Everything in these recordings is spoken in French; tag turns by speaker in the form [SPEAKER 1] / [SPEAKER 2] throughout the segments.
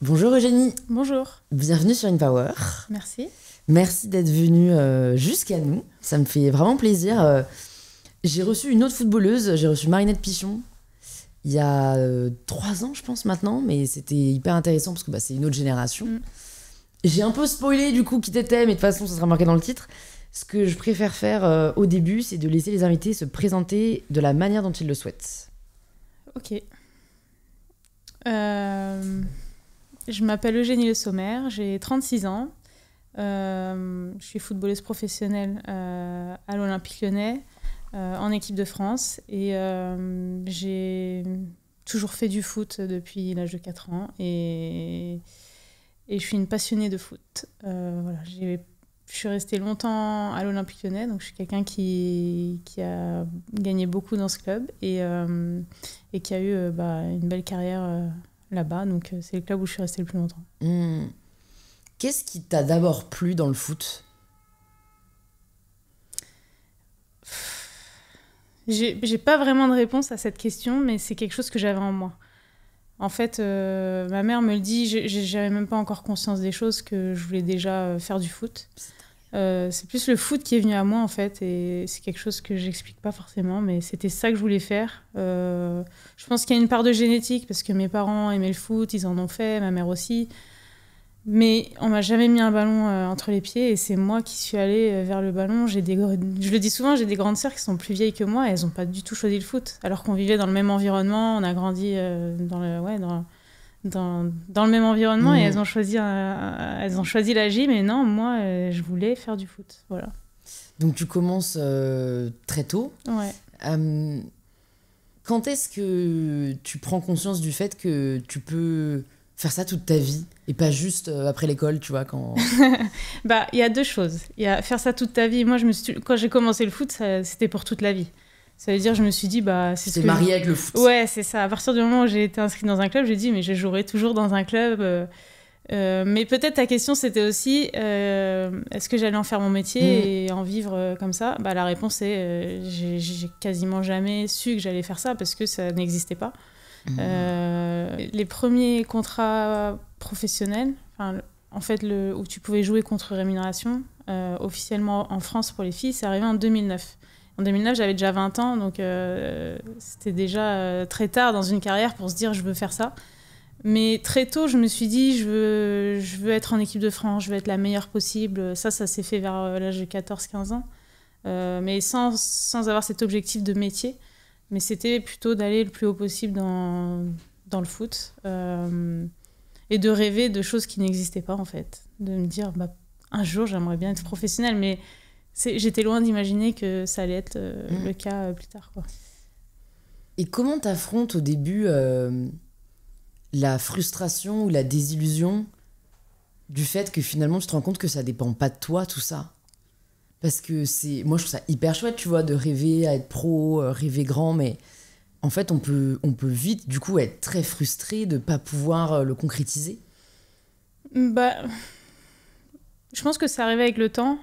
[SPEAKER 1] Bonjour Eugénie,
[SPEAKER 2] Bonjour,
[SPEAKER 1] bienvenue sur InPower.
[SPEAKER 2] merci.
[SPEAKER 1] Merci d'être venue jusqu'à nous, ça me fait vraiment plaisir. J'ai reçu une autre footballeuse, j'ai reçu Marinette Pichon, il y a 3 ans je pense maintenant, mais c'était hyper intéressant parce que c'est une autre génération. J'ai un peu spoilé du coup qui t'étais, mais de toute façon ça sera marqué dans le titre. Ce que je préfère faire au début, c'est de laisser les invités se présenter de la manière dont ils le souhaitent.
[SPEAKER 2] Ok. Je m'appelle Eugénie Le Sommer, j'ai 36 ans. Je suis footballeuse professionnelle à l'Olympique Lyonnais, en équipe de France. Et j'ai toujours fait du foot depuis l'âge de 4 ans. Et je suis une passionnée de foot. Voilà, je suis restée longtemps à l'Olympique Lyonnais, donc je suis quelqu'un qui a gagné beaucoup dans ce club et qui a eu une belle carrière là-bas. Donc c'est le club où je suis restée le plus longtemps.
[SPEAKER 1] Qu'est-ce qui t'a d'abord plu dans le foot ?
[SPEAKER 2] J'ai pas vraiment de réponse à cette question, mais c'est quelque chose que j'avais en moi. En fait, ma mère me le dit, j'avais même pas encore conscience des choses, que je voulais déjà faire du foot. C'est plus le foot qui est venu à moi, en fait, et c'est quelque chose que j'explique pas forcément, mais c'était ça que je voulais faire. Je pense qu'il y a une part de génétique, parce que mes parents aimaient le foot, ils en ont fait, ma mère aussi. Mais on m'a jamais mis un ballon entre les pieds, et c'est moi qui suis allée vers le ballon. Je le dis souvent, j'ai des grandes sœurs qui sont plus vieilles que moi, et elles ont pas du tout choisi le foot, alors qu'on vivait dans le même environnement, on a grandi dans le même environnement, et elles ont choisi la gym, et non, moi, je voulais faire du foot. Voilà.
[SPEAKER 1] Donc tu commences très tôt.
[SPEAKER 2] Ouais.
[SPEAKER 1] Quand est-ce que tu prends conscience du fait que tu peux faire ça toute ta vie et pas juste après l'école, tu vois, quand...
[SPEAKER 2] Il y a deux choses. Il y a faire ça toute ta vie. Moi, quand j'ai commencé le foot, c'était pour toute la vie. Ça veut dire, je me suis dit, c'est ce que...
[SPEAKER 1] marié avec le foot.
[SPEAKER 2] Ouais, c'est ça. À partir du moment où j'ai été inscrite dans un club, j'ai dit, mais je jouerai toujours dans un club. Mais peut-être ta question, c'était aussi, est-ce que j'allais en faire mon métier et en vivre comme ça ? La réponse est, j'ai quasiment jamais su que j'allais faire ça parce que ça n'existait pas. Les premiers contrats professionnels, en fait, où tu pouvais jouer contre rémunération, officiellement en France pour les filles, c'est arrivé en 2009. En 2009, j'avais déjà 20 ans, donc c'était déjà très tard dans une carrière pour se dire je veux faire ça. Mais très tôt, je me suis dit je veux être en équipe de France, je veux être la meilleure possible. Ça s'est fait vers l'âge de 14-15 ans, mais sans avoir cet objectif de métier. Mais c'était plutôt d'aller le plus haut possible dans le foot et de rêver de choses qui n'existaient pas, en fait. De me dire, un jour, j'aimerais bien être professionnelle, mais j'étais loin d'imaginer que ça allait être le cas plus tard, quoi.
[SPEAKER 1] Et comment t'affrontes au début la frustration ou la désillusion du fait que finalement tu te rends compte que ça dépend pas de toi, tout ça ? Parce que moi je trouve ça hyper chouette, tu vois, de rêver à être pro, rêver grand, mais en fait on peut vite du coup être très frustré de pas pouvoir le concrétiser.
[SPEAKER 2] Je pense que ça arrivait avec le temps,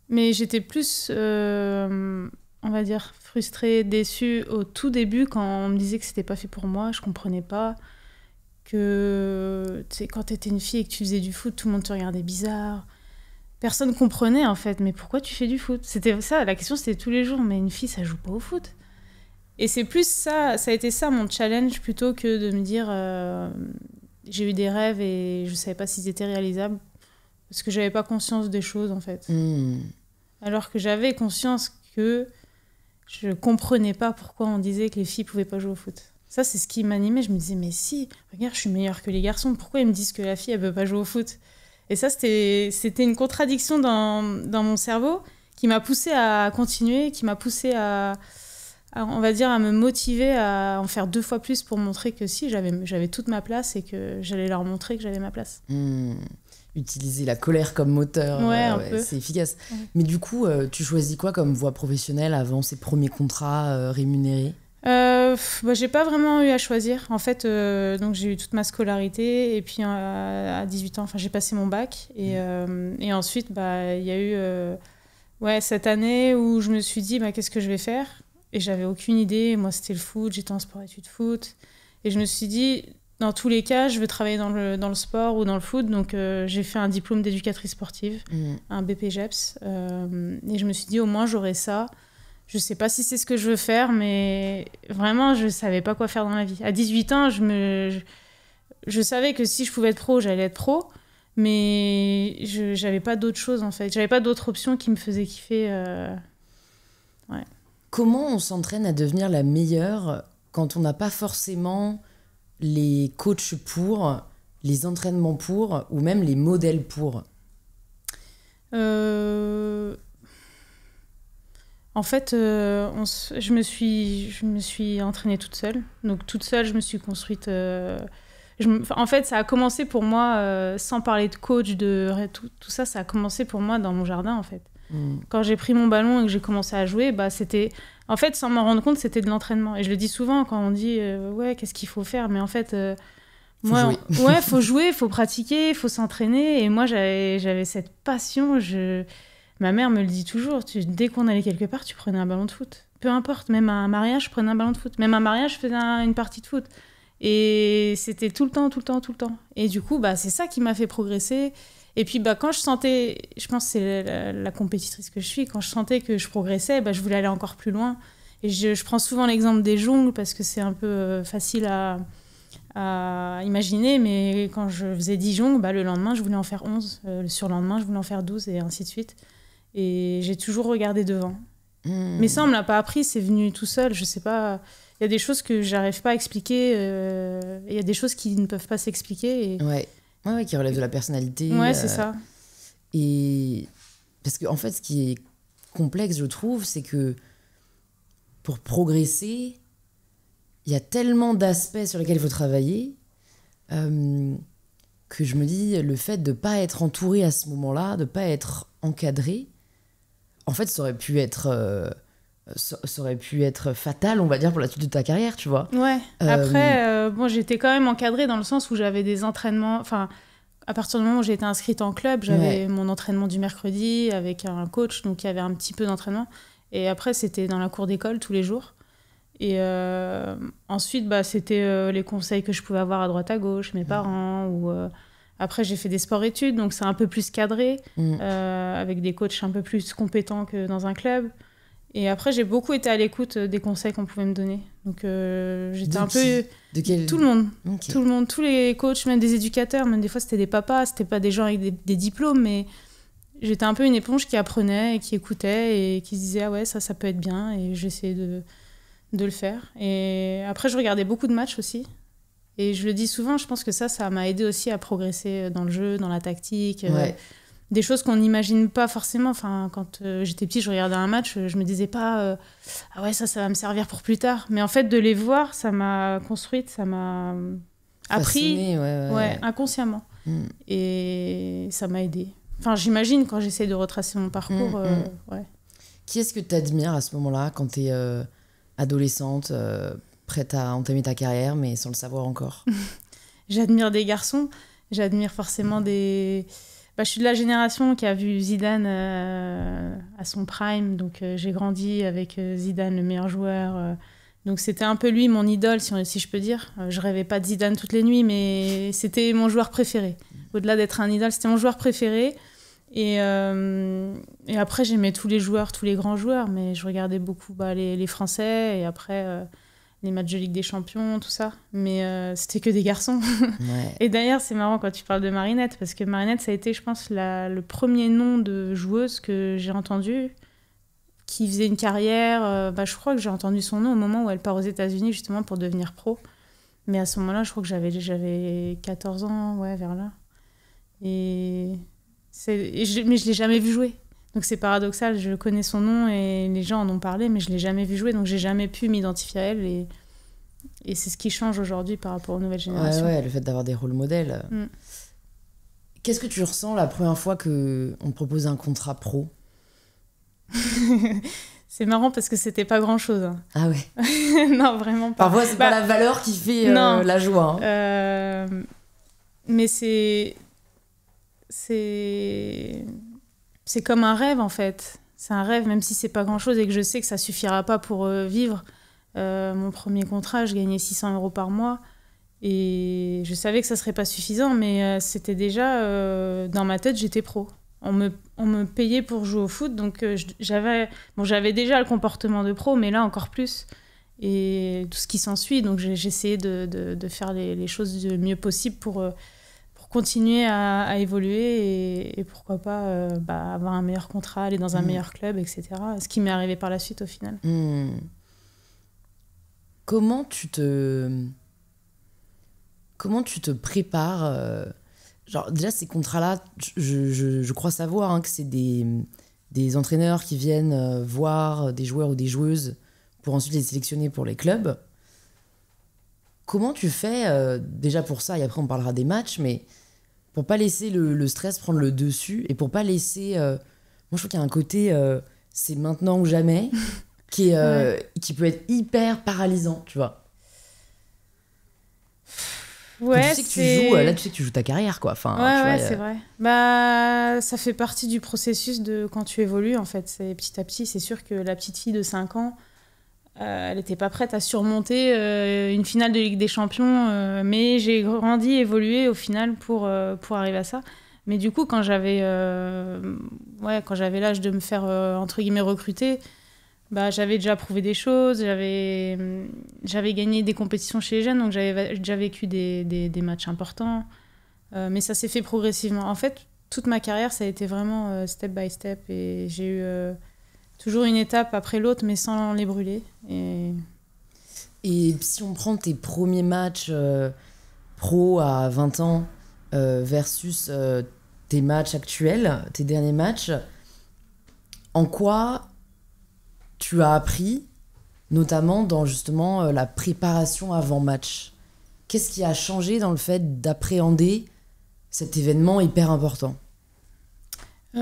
[SPEAKER 2] mais j'étais plus, on va dire, frustrée, déçue au tout début quand on me disait que c'était pas fait pour moi, je comprenais pas. Que quand t'étais une fille et que tu faisais du foot, tout le monde te regardait bizarre. Personne comprenait, en fait, mais pourquoi tu fais du foot ? C'était ça, la question c'était tous les jours, mais une fille ça joue pas au foot. Et c'est plus ça a été ça mon challenge, plutôt que de me dire j'ai eu des rêves et je savais pas s'ils étaient réalisables, parce que j'avais pas conscience des choses, en fait. Alors que j'avais conscience que je comprenais pas pourquoi on disait que les filles pouvaient pas jouer au foot. Ça, c'est ce qui m'animait. Je me disais, mais si, regarde, je suis meilleure que les garçons. Pourquoi ils me disent que la fille, elle peut pas jouer au foot ? Et ça, c'était une contradiction dans mon cerveau qui m'a poussée à continuer, qui m'a poussée on va dire, à me motiver à en faire 2 fois plus pour montrer que si, j'avais toute ma place et que j'allais leur montrer que j'avais ma place.
[SPEAKER 1] Utiliser la colère comme moteur, c'est efficace. Ouais. Mais du coup, tu choisis quoi comme voie professionnelle avant ces premiers contrats rémunérés ?
[SPEAKER 2] J'ai pas vraiment eu à choisir. En fait, donc j'ai eu toute ma scolarité et puis à 18 ans, j'ai passé mon bac et ensuite, il y a eu cette année où je me suis dit qu'est-ce que je vais faire ? Et j'avais aucune idée. Moi, c'était le foot, j'étais en sport-études foot. Et je me suis dit, dans tous les cas, je veux travailler dans le sport ou dans le foot. Donc, j'ai fait un diplôme d'éducatrice sportive, un BPGEPS. Et je me suis dit, au moins, j'aurai ça. Je sais pas si c'est ce que je veux faire, mais vraiment, je savais pas quoi faire dans la vie. À 18 ans, je savais que si je pouvais être pro, j'allais être pro. Mais j'avais pas d'autre chose, en fait. J'avais pas d'autre option qui me faisait kiffer. Ouais.
[SPEAKER 1] Comment on s'entraîne à devenir la meilleure quand on n'a pas forcément les coachs pour, les entraînements pour, ou même les modèles pour?
[SPEAKER 2] En fait, je me suis entraînée toute seule. Donc, toute seule, je me suis construite... en fait, ça a commencé pour moi, sans parler de coach, tout ça, ça a commencé pour moi dans mon jardin, en fait. Quand j'ai pris mon ballon et que j'ai commencé à jouer, c'était... En fait, sans m'en rendre compte, c'était de l'entraînement. Et je le dis souvent quand on dit ouais, qu'est-ce qu'il faut faire? Mais en fait, faut jouer, faut pratiquer, faut s'entraîner. Et moi, j'avais cette passion. Ma mère me le dit toujours. Dès qu'on allait quelque part, tu prenais un ballon de foot. Peu importe, même à un mariage, je prenais un ballon de foot. Même à un mariage, je faisais une partie de foot. Et c'était tout le temps. Et du coup, c'est ça qui m'a fait progresser. Et puis, quand je sentais, je pense que c'est la compétitrice que je suis, quand je sentais que je progressais, je voulais aller encore plus loin. Et je prends souvent l'exemple des jongles parce que c'est un peu facile à imaginer, mais quand je faisais 10 jongles, le lendemain, je voulais en faire 11. Le surlendemain, je voulais en faire 12 et ainsi de suite. Et j'ai toujours regardé devant. Mais ça, on ne me l'a pas appris, c'est venu tout seul. Je sais pas, il y a des choses que j'arrive pas à expliquer, il y a des choses qui ne peuvent pas s'expliquer.
[SPEAKER 1] Ouais, qui relève de la personnalité.
[SPEAKER 2] Ouais, c'est ça.
[SPEAKER 1] Et parce qu'en fait, ce qui est complexe, je trouve, c'est que pour progresser, il y a tellement d'aspects sur lesquels il faut travailler que je me dis, le fait de ne pas être entouré à ce moment-là, de ne pas être encadré, en fait, ça aurait pu être fatal, on va dire, pour la suite de ta carrière, tu vois.
[SPEAKER 2] Ouais. Après, j'étais quand même encadrée dans le sens où j'avais des entraînements... Enfin, à partir du moment où j'ai été inscrite en club, j'avais mon entraînement du mercredi avec un coach, donc il y avait un petit peu d'entraînement. Et après, c'était dans la cour d'école tous les jours. Et ensuite, c'était les conseils que je pouvais avoir à droite à gauche, mes parents. Ou, après, j'ai fait des sports-études, donc c'est un peu plus cadré, avec des coachs un peu plus compétents que dans un club. Et après, j'ai beaucoup été à l'écoute des conseils qu'on pouvait me donner. Donc, j'étais un peu... Tout le monde. Okay. Tout le monde, tous les coachs, même des éducateurs, même des fois, c'était des papas, c'était pas des gens avec des diplômes, mais j'étais un peu une éponge qui apprenait et qui écoutait et qui se disait « Ah ouais, ça peut être bien ». Et j'essayais de le faire. Et après, je regardais beaucoup de matchs aussi. Et je le dis souvent, je pense que ça m'a aidé aussi à progresser dans le jeu, dans la tactique. Des choses qu'on n'imagine pas forcément. Enfin, quand j'étais petite, je regardais un match, je me disais pas ah ouais, ça va me servir pour plus tard. Mais en fait, de les voir, ça m'a construite, ça m'a appris inconsciemment. Et ça m'a aidée. Enfin, j'imagine quand j'essaie de retracer mon parcours.
[SPEAKER 1] Qui est-ce que tu admires à ce moment-là, quand tu es adolescente, prête à entamer ta carrière, mais sans le savoir encore?
[SPEAKER 2] J'admire des garçons. J'admire forcément des... je suis de la génération qui a vu Zidane à son prime, donc j'ai grandi avec Zidane, le meilleur joueur. Donc c'était un peu lui, mon idole, si je peux dire. Je rêvais pas de Zidane toutes les nuits, mais c'était mon joueur préféré. Au-delà d'être un idole, c'était mon joueur préféré. Et après, j'aimais tous les joueurs, tous les grands joueurs, mais je regardais beaucoup les Français, et après... les matchs de Ligue des Champions, tout ça. Mais c'était que des garçons. Et d'ailleurs, c'est marrant quand tu parles de Marinette, parce que Marinette, ça a été, je pense, le premier nom de joueuse que j'ai entendu, qui faisait une carrière. Je crois que j'ai entendu son nom au moment où elle part aux États-Unis, justement, pour devenir pro. Mais à ce moment-là, je crois que j'avais 14 ans, vers là. Mais je ne l'ai jamais vu jouer. Donc c'est paradoxal, je connais son nom et les gens en ont parlé, mais je ne l'ai jamais vu jouer, donc je n'ai jamais pu m'identifier à elle. Et c'est ce qui change aujourd'hui par rapport aux nouvelles générations.
[SPEAKER 1] Ouais, le fait d'avoir des rôles modèles. Qu'est-ce que tu ressens la première fois qu'on te propose un contrat pro?
[SPEAKER 2] C'est marrant parce que c'était pas grand-chose. Hein.
[SPEAKER 1] Ah ouais?
[SPEAKER 2] Non, vraiment pas.
[SPEAKER 1] Parfois, c'est pas la valeur qui fait la joie.
[SPEAKER 2] Hein. Mais c'est comme un rêve, en fait. C'est un rêve, même si c'est pas grand-chose et que je sais que ça suffira pas pour vivre. Mon premier contrat, je gagnais 600 € par mois. Et je savais que ça serait pas suffisant, mais c'était déjà dans ma tête, j'étais pro. On me payait pour jouer au foot, donc j'avais déjà le comportement de pro, mais là encore plus. Et tout ce qui s'ensuit, donc j'essayais de faire les choses du mieux possible pour continuer à évoluer et pourquoi pas avoir un meilleur contrat, aller dans un meilleur club, etc. Ce qui m'est arrivé par la suite au final.
[SPEAKER 1] Comment tu te prépares genre déjà ces contrats-là, je crois savoir que c'est des entraîneurs qui viennent voir des joueurs ou des joueuses pour ensuite les sélectionner pour les clubs. Comment tu fais déjà pour ça, et après on parlera des matchs, mais pour pas laisser le stress prendre le dessus et pour pas laisser... moi je trouve qu'il y a un côté c'est maintenant ou jamais qui peut être hyper paralysant, tu vois.
[SPEAKER 2] Ouais,
[SPEAKER 1] tu sais que tu joues, là tu sais que tu joues ta carrière, quoi. Enfin,
[SPEAKER 2] c'est vrai. Ça fait partie du processus de quand tu évolues, en fait. C'est petit à petit. C'est sûr que la petite fille de 5 ans, elle n'était pas prête à surmonter une finale de Ligue des Champions, mais j'ai grandi, évolué au final pour arriver à ça. Mais du coup, quand j'avais l'âge de me faire, entre guillemets, recruter, j'avais déjà prouvé des choses, j'avais gagné des compétitions chez les jeunes, donc j'avais déjà vécu des matchs importants. Mais ça s'est fait progressivement. En fait, toute ma carrière, ça a été vraiment step by step. Et j'ai eu toujours une étape après l'autre, mais sans les brûler. Et
[SPEAKER 1] si on prend tes premiers matchs pro à 20 ans versus tes matchs actuels, tes derniers matchs, en quoi tu as appris, notamment dans justement la préparation avant match? Qu'est-ce qui a changé dans le fait d'appréhender cet événement hyper important?
[SPEAKER 2] J'ai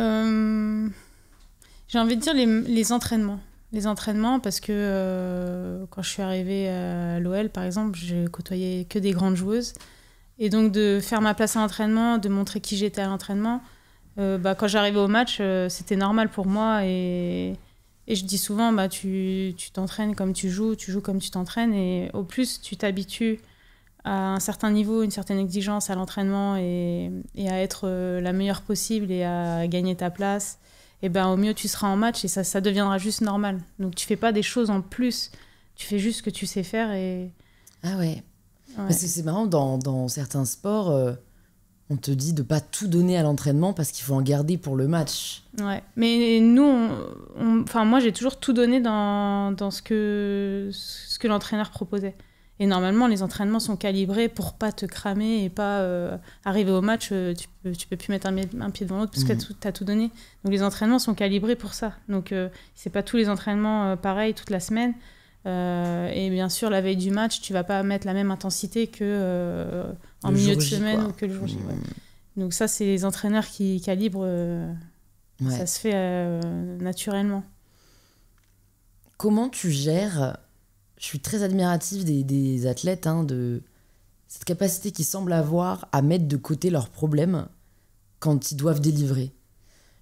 [SPEAKER 2] envie de dire les entraînements. Les entraînements, parce que quand je suis arrivée à l'OL, par exemple, j'ai côtoyé que des grandes joueuses. Et donc de faire ma place à l'entraînement, de montrer qui j'étais à l'entraînement, quand j'arrivais au match, c'était normal pour moi. Et je dis souvent, tu t'entraînes comme tu joues comme tu t'entraînes. Et au plus, tu t'habitues à un certain niveau, une certaine exigence à l'entraînement et à être la meilleure possible et à gagner ta place, et au mieux tu seras en match et ça deviendra juste normal. Donc tu fais pas des choses en plus, tu fais juste ce que tu sais faire.
[SPEAKER 1] Ah ouais. Parce que c'est marrant, dans certains sports, on te dit de pas tout donner à l'entraînement parce qu'il faut en garder pour le match.
[SPEAKER 2] Ouais, mais nous, moi j'ai toujours tout donné dans ce que l'entraîneur proposait. Et normalement, les entraînements sont calibrés pour pas te cramer et pas arriver au match, tu peux plus mettre un pied devant l'autre parce que tu as tout donné. Donc les entraînements sont calibrés pour ça. Donc c'est pas tous les entraînements pareils toute la semaine. Et bien sûr, la veille du match, tu vas pas mettre la même intensité que en milieu de semaine ou que le jour J. Ouais. Donc ça, c'est les entraîneurs qui calibrent. Ça se fait naturellement.
[SPEAKER 1] Comment tu gères... Je suis très admirative des athlètes, de cette capacité qu'ils semblent avoir à mettre de côté leurs problèmes quand ils doivent délivrer.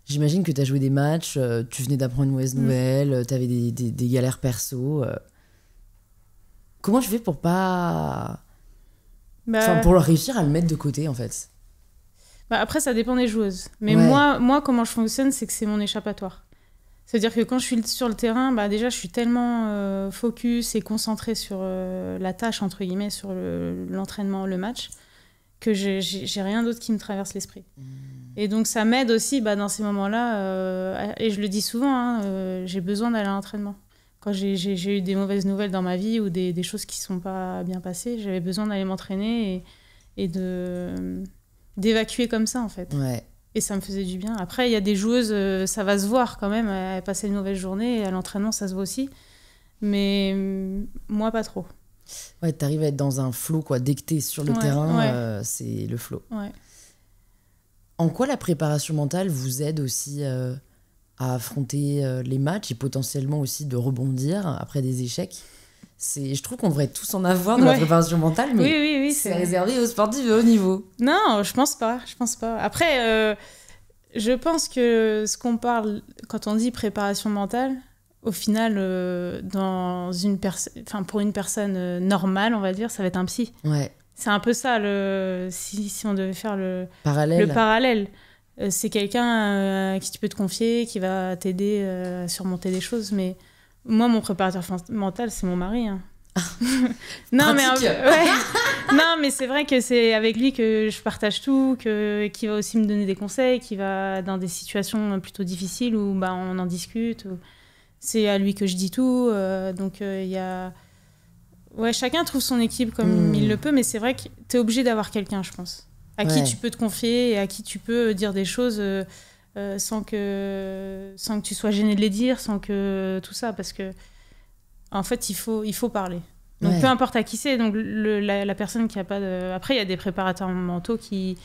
[SPEAKER 1] J'imagine que tu as joué des matchs, tu venais d'apprendre une mauvaise nouvelle, tu avais des galères perso. Comment tu fais pour pas... pour réussir à le mettre de côté, en fait?
[SPEAKER 2] Après, ça dépend des joueuses. Mais moi, comment je fonctionne, c'est que c'est mon échappatoire. C'est-à-dire que quand je suis sur le terrain, déjà, je suis tellement focus et concentrée sur la tâche, entre guillemets, sur l'entraînement, le match, que j'ai rien d'autre qui me traverse l'esprit. Et donc, ça m'aide aussi dans ces moments-là, et je le dis souvent, j'ai besoin d'aller à l'entraînement. Quand j'ai eu des mauvaises nouvelles dans ma vie ou des choses qui ne sont pas bien passées, j'avais besoin d'aller m'entraîner et d'évacuer comme ça, en fait.
[SPEAKER 1] Ouais.
[SPEAKER 2] Et ça me faisait du bien. Après, il y a des joueuses, ça va se voir quand même. Elles passaient une mauvaise journée et à l'entraînement, ça se voit aussi. Mais moi, pas trop.
[SPEAKER 1] Ouais, t'arrives à être dans un flow, quoi. Dès que t'es sur le terrain, c'est le flow.
[SPEAKER 2] Ouais.
[SPEAKER 1] En quoi la préparation mentale vous aide aussi à affronter les matchs et potentiellement aussi de rebondir après des échecs? Je trouve qu'on devrait tous en avoir de la préparation mentale, mais
[SPEAKER 2] oui,
[SPEAKER 1] c'est réservé aux sportifs de haut niveau.
[SPEAKER 2] Non, je pense pas. Après, je pense que ce qu'on parle quand on dit préparation mentale, au final, pour une personne normale, on va dire, ça va être un psy.
[SPEAKER 1] Ouais.
[SPEAKER 2] C'est un peu ça, si on devait faire le
[SPEAKER 1] Parallèle.
[SPEAKER 2] parallèle. C'est quelqu'un à qui tu peux te confier, qui va t'aider à surmonter des choses. Mais moi, mon préparateur mental, c'est mon mari. Hein. Non, non, mais c'est vrai que c'est avec lui que je partage tout, qui va aussi me donner des conseils, qui va dans des situations plutôt difficiles où on en discute. C'est à lui que je dis tout. Donc, il y a... Ouais, chacun trouve son équipe comme il le peut, mais c'est vrai que tu es obligé d'avoir quelqu'un, je pense, à qui tu peux te confier et à qui tu peux dire des choses sans que tu sois gêné de les dire, sans que tout ça, parce que en fait, il faut parler. Donc, peu importe à qui c'est. Donc, la personne qui a pas de... Après, il y a des préparateurs mentaux qui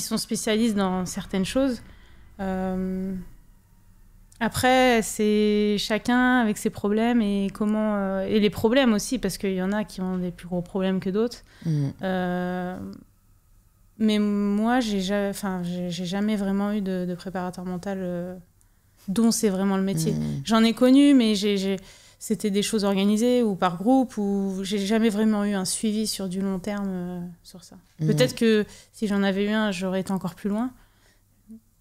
[SPEAKER 2] sont spécialistes dans certaines choses. Après, c'est chacun avec ses problèmes et comment... et les problèmes aussi, parce qu'il y en a qui ont des plus gros problèmes que d'autres. Mais moi, j'ai jamais vraiment eu de préparateur mental dont c'est vraiment le métier. J'en ai connu, mais c'était des choses organisées ou par groupe, ou j'ai jamais vraiment eu un suivi sur du long terme sur ça. Peut-être que si j'en avais eu un, j'aurais été encore plus loin.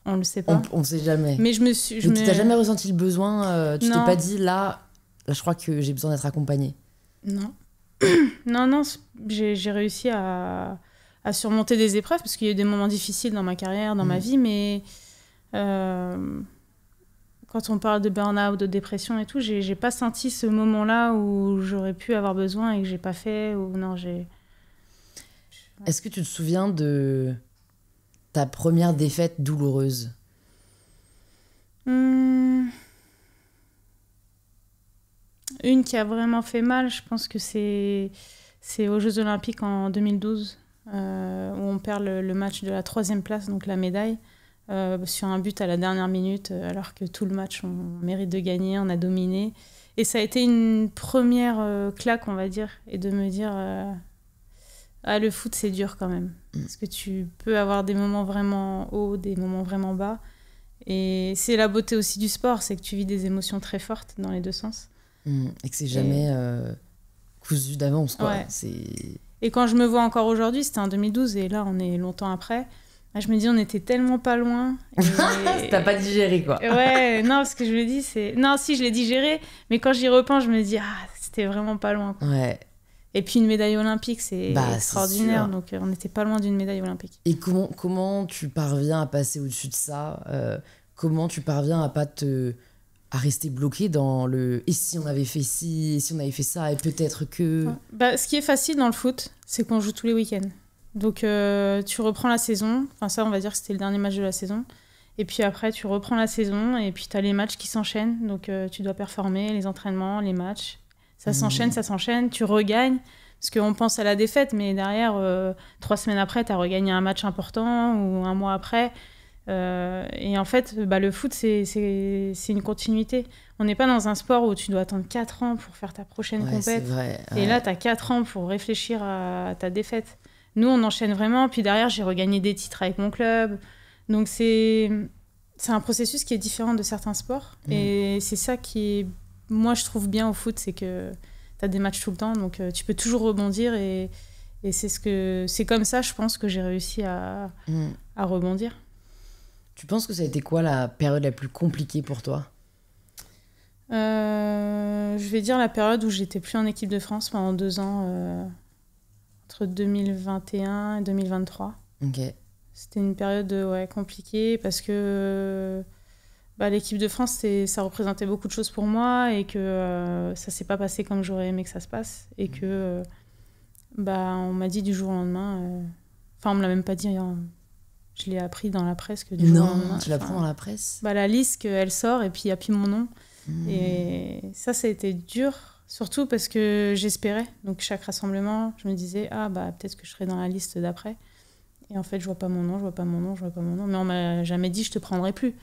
[SPEAKER 2] On le sait pas.
[SPEAKER 1] On sait jamais.
[SPEAKER 2] Mais tu
[SPEAKER 1] t'as jamais ressenti le besoin tu t'es pas dit, là, je crois que j'ai besoin d'être accompagnée?
[SPEAKER 2] Non. non, j'ai réussi à surmonter des épreuves, parce qu'il y a eu des moments difficiles dans ma carrière, dans ma vie, mais quand on parle de burn-out, de dépression et tout, j'ai pas senti ce moment-là où j'aurais pu avoir besoin et que j'ai pas fait, ou non,
[SPEAKER 1] Est-ce que tu te souviens de ta première défaite douloureuse?
[SPEAKER 2] Une qui a vraiment fait mal, je pense que c'est aux Jeux Olympiques en 2012, où on perd le match de la 3e place, donc la médaille, sur un but à la dernière minute, alors que tout le match, on mérite de gagner, on a dominé. Et ça a été une première claque, on va dire, et de me dire... le foot, c'est dur quand même. Parce que tu peux avoir des moments vraiment hauts, des moments vraiment bas. Et c'est la beauté aussi du sport, c'est que tu vis des émotions très fortes dans les deux sens.
[SPEAKER 1] Et que c'est jamais cousu d'avance, quoi.
[SPEAKER 2] Ouais. Et quand je me vois encore aujourd'hui, c'était en 2012, et là, on est longtemps après, je me dis, on était tellement pas loin.
[SPEAKER 1] T'as pas digéré, quoi.
[SPEAKER 2] Ouais, non, parce que je me dis, c'est... Non, si, je l'ai digéré, mais quand j'y repense, je me dis, c'était vraiment pas loin, quoi.
[SPEAKER 1] Ouais.
[SPEAKER 2] Et puis une médaille olympique, c'est extraordinaire. Donc on n'était pas loin d'une médaille olympique.
[SPEAKER 1] Et comment tu parviens à passer au-dessus de ça comment tu parviens à rester bloqué dans le « et si on avait fait ci, et si on avait fait ça, et peut-être que... »
[SPEAKER 2] Ce qui est facile dans le foot, c'est qu'on joue tous les week-ends. Donc tu reprends la saison. Enfin ça, on va dire que c'était le dernier match de la saison. Et puis après, tu reprends la saison, et puis tu as les matchs qui s'enchaînent. Donc tu dois performer, les entraînements, les matchs. Ça s'enchaîne, tu regagnes, parce qu'on pense à la défaite, mais derrière, 3 semaines après, tu as regagné un match important, ou un mois après. Et en fait, le foot, c'est une continuité. On n'est pas dans un sport où tu dois attendre 4 ans pour faire ta prochaine compète. Et là, tu as 4 ans pour réfléchir à ta défaite. Nous, on enchaîne vraiment, puis derrière, j'ai regagné des titres avec mon club. Donc c'est un processus qui est différent de certains sports. Et c'est ça qui est... Moi, je trouve bien au foot, c'est que tu as des matchs tout le temps, donc tu peux toujours rebondir, et c'est comme ça, je pense, que j'ai réussi à rebondir.
[SPEAKER 1] Tu penses que ça a été quoi la période la plus compliquée pour toi?
[SPEAKER 2] Je vais dire la période où j'étais plus en équipe de France pendant 2 ans, entre 2021 et 2023.
[SPEAKER 1] Ok.
[SPEAKER 2] C'était une période compliquée, parce que... l'équipe de France, ça représentait beaucoup de choses pour moi, et que ça s'est pas passé comme j'aurais aimé que ça se passe, et que on m'a dit du jour au lendemain, on me l'a même pas dit, hein. Je l'ai appris dans la presse que du jour au lendemain.
[SPEAKER 1] Tu l'apprends dans la presse?
[SPEAKER 2] La liste, elle sort, et puis il n'y a plus mon nom. Et ça a été dur, surtout parce que j'espérais. Donc chaque rassemblement, je me disais, peut-être que je serai dans la liste d'après. Et en fait, je vois pas mon nom. Mais on m'a jamais dit, je te prendrai plus.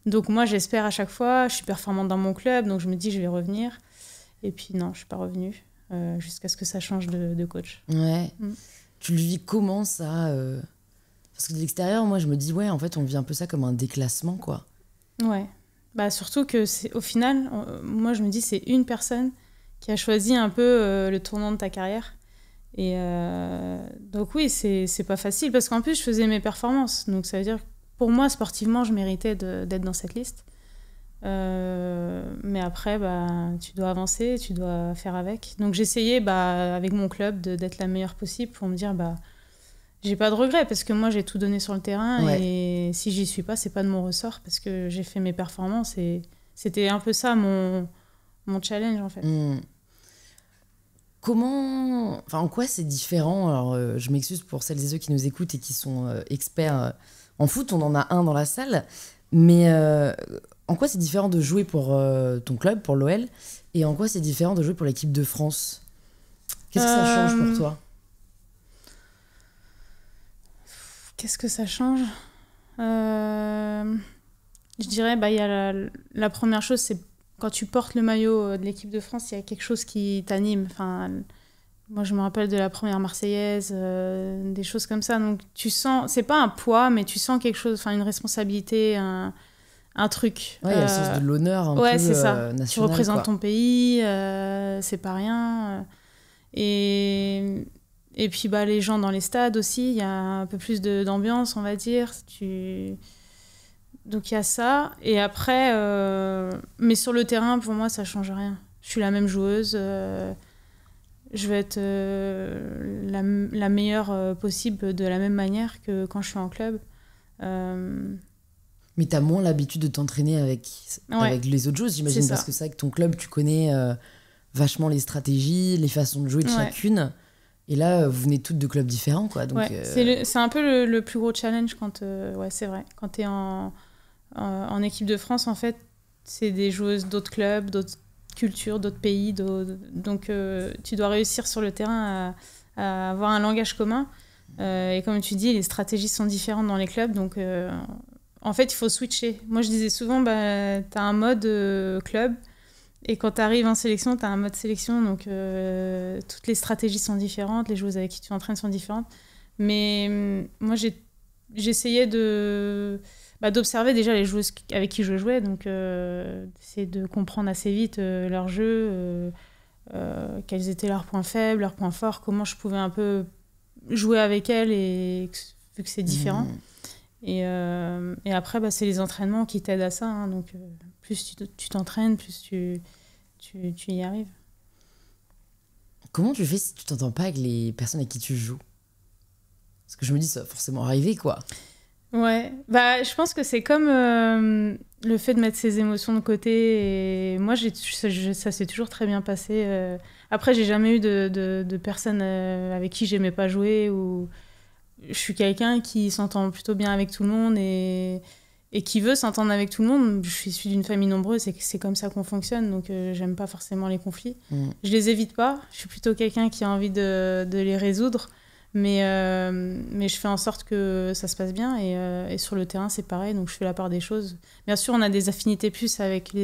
[SPEAKER 2] Donc moi, j'espère à chaque fois. Je suis performante dans mon club, donc je me dis, je vais revenir. Et puis non, je suis pas revenue, jusqu'à ce que ça change de coach. Ouais.
[SPEAKER 1] Tu le vis comment, ça Parce que de l'extérieur, moi, je me dis, en fait, on vit un peu ça comme un déclassement, quoi.
[SPEAKER 2] Ouais. Surtout que, au final, moi, je me dis, c'est une personne qui a choisi un peu le tournant de ta carrière. Et donc oui, c'est pas facile parce qu'en plus je faisais mes performances. Donc ça veut dire que pour moi, sportivement, je méritais d'être dans cette liste. Mais après, bah, tu dois avancer, tu dois faire avec. Donc j'essayais avec mon club d'être la meilleure possible pour me dire j'ai pas de regrets parce que moi j'ai tout donné sur le terrain et si j'y suis pas, c'est pas de mon ressort parce que j'ai fait mes performances et c'était un peu ça mon challenge en fait.
[SPEAKER 1] En quoi c'est différent? Alors je m'excuse pour celles et ceux qui nous écoutent et qui sont experts en foot, on en a un dans la salle, mais en quoi c'est différent de jouer pour ton club, pour l'OL, et en quoi c'est différent de jouer pour l'équipe de France? Qu'est-ce que ça change pour toi?
[SPEAKER 2] Qu'est-ce que ça change? Je dirais, il y a la première chose, c'est quand tu portes le maillot de l'équipe de France, il y a quelque chose qui t'anime. Enfin, moi, je me rappelle de la première Marseillaise, des choses comme ça. Donc, tu sens, c'est pas un poids, mais tu sens quelque chose, une responsabilité, un truc.
[SPEAKER 1] Ouais, il y a le sens de l'honneur un peu
[SPEAKER 2] c'est ça.
[SPEAKER 1] national.
[SPEAKER 2] Tu représentes ton pays, c'est pas rien. Et puis les gens dans les stades aussi, il y a un peu plus d'ambiance, on va dire. Donc il y a ça. Et après, mais sur le terrain, pour moi, ça change rien. Je suis la même joueuse. Je vais être la meilleure possible de la même manière que quand je suis en club.
[SPEAKER 1] Mais t'as moins l'habitude de t'entraîner avec les autres joueuses, j'imagine, parce que c'est vrai que ton club, tu connais vachement les stratégies, les façons de jouer de chacune. Et là, vous venez toutes de clubs différents, quoi. Donc,
[SPEAKER 2] c'est un peu le plus gros challenge quand... c'est vrai. Quand t'es en équipe de France, en fait, c'est des joueuses d'autres clubs, d'autres cultures, d'autres pays. Donc, tu dois réussir sur le terrain à avoir un langage commun. Et comme tu dis, les stratégies sont différentes dans les clubs. Donc, en fait, il faut switcher. Moi, je disais souvent, t'as un mode club. Et quand tu arrives en sélection, tu as un mode sélection, donc toutes les stratégies sont différentes, les joueuses avec qui tu entraînes sont différentes. Mais moi, j'essayais d'observer déjà les joueuses avec qui je jouais, donc d'essayer de comprendre assez vite leur jeu, quels étaient leurs points faibles, leurs points forts, comment je pouvais un peu jouer avec elles, vu que c'est différent. Et après, c'est les entraînements qui t'aident à ça, hein, donc plus tu t'entraînes, plus tu y arrives.
[SPEAKER 1] Comment tu fais si tu t'entends pas avec les personnes avec qui tu joues? Parce que je me dis, ça va forcément arriver, quoi.
[SPEAKER 2] Ouais, je pense que c'est comme le fait de mettre ses émotions de côté. Et moi, ça s'est toujours très bien passé. Après, j'ai jamais eu de personnes avec qui j'aimais pas jouer. Ou je suis quelqu'un qui s'entend plutôt bien avec tout le monde et qui veut s'entendre avec tout le monde. Je suis issue d'une famille nombreuse et c'est comme ça qu'on fonctionne, donc j'aime pas forcément les conflits. Je les évite pas, je suis plutôt quelqu'un qui a envie de les résoudre, mais je fais en sorte que ça se passe bien et sur le terrain c'est pareil, donc je fais la part des choses. Bien sûr, on a des affinités plus avec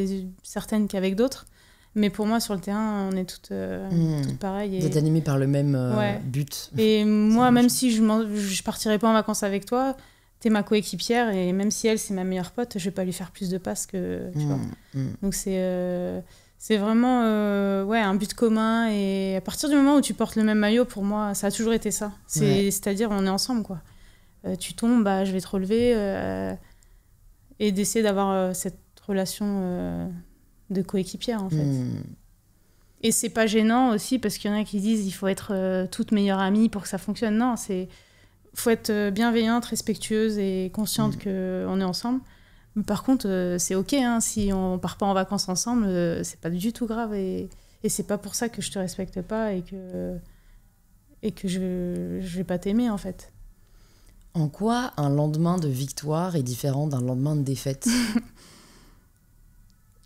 [SPEAKER 2] certaines qu'avec d'autres, mais pour moi sur le terrain on est toutes pareilles.
[SPEAKER 1] Vous êtes animées par le même but.
[SPEAKER 2] Et moi, même si je partirais pas en vacances avec toi, t'es ma coéquipière et même si elle c'est ma meilleure pote, je vais pas lui faire plus de passes que tu vois. Donc c'est vraiment un but commun et à partir du moment où tu portes le même maillot, pour moi ça a toujours été ça. C'est-à-dire on est ensemble quoi. Tu tombes, je vais te relever et d'essayer d'avoir cette relation de coéquipière en fait. Et c'est pas gênant aussi parce qu'il y en a qui disent il faut être toute meilleure amie pour que ça fonctionne. Non, faut être bienveillante, respectueuse et consciente qu'on est ensemble. Mais par contre, c'est ok, hein, si on part pas en vacances ensemble, c'est pas du tout grave et c'est pas pour ça que je te respecte pas et que je vais pas t'aimer en fait.
[SPEAKER 1] En quoi un lendemain de victoire est différent d'un lendemain de défaite?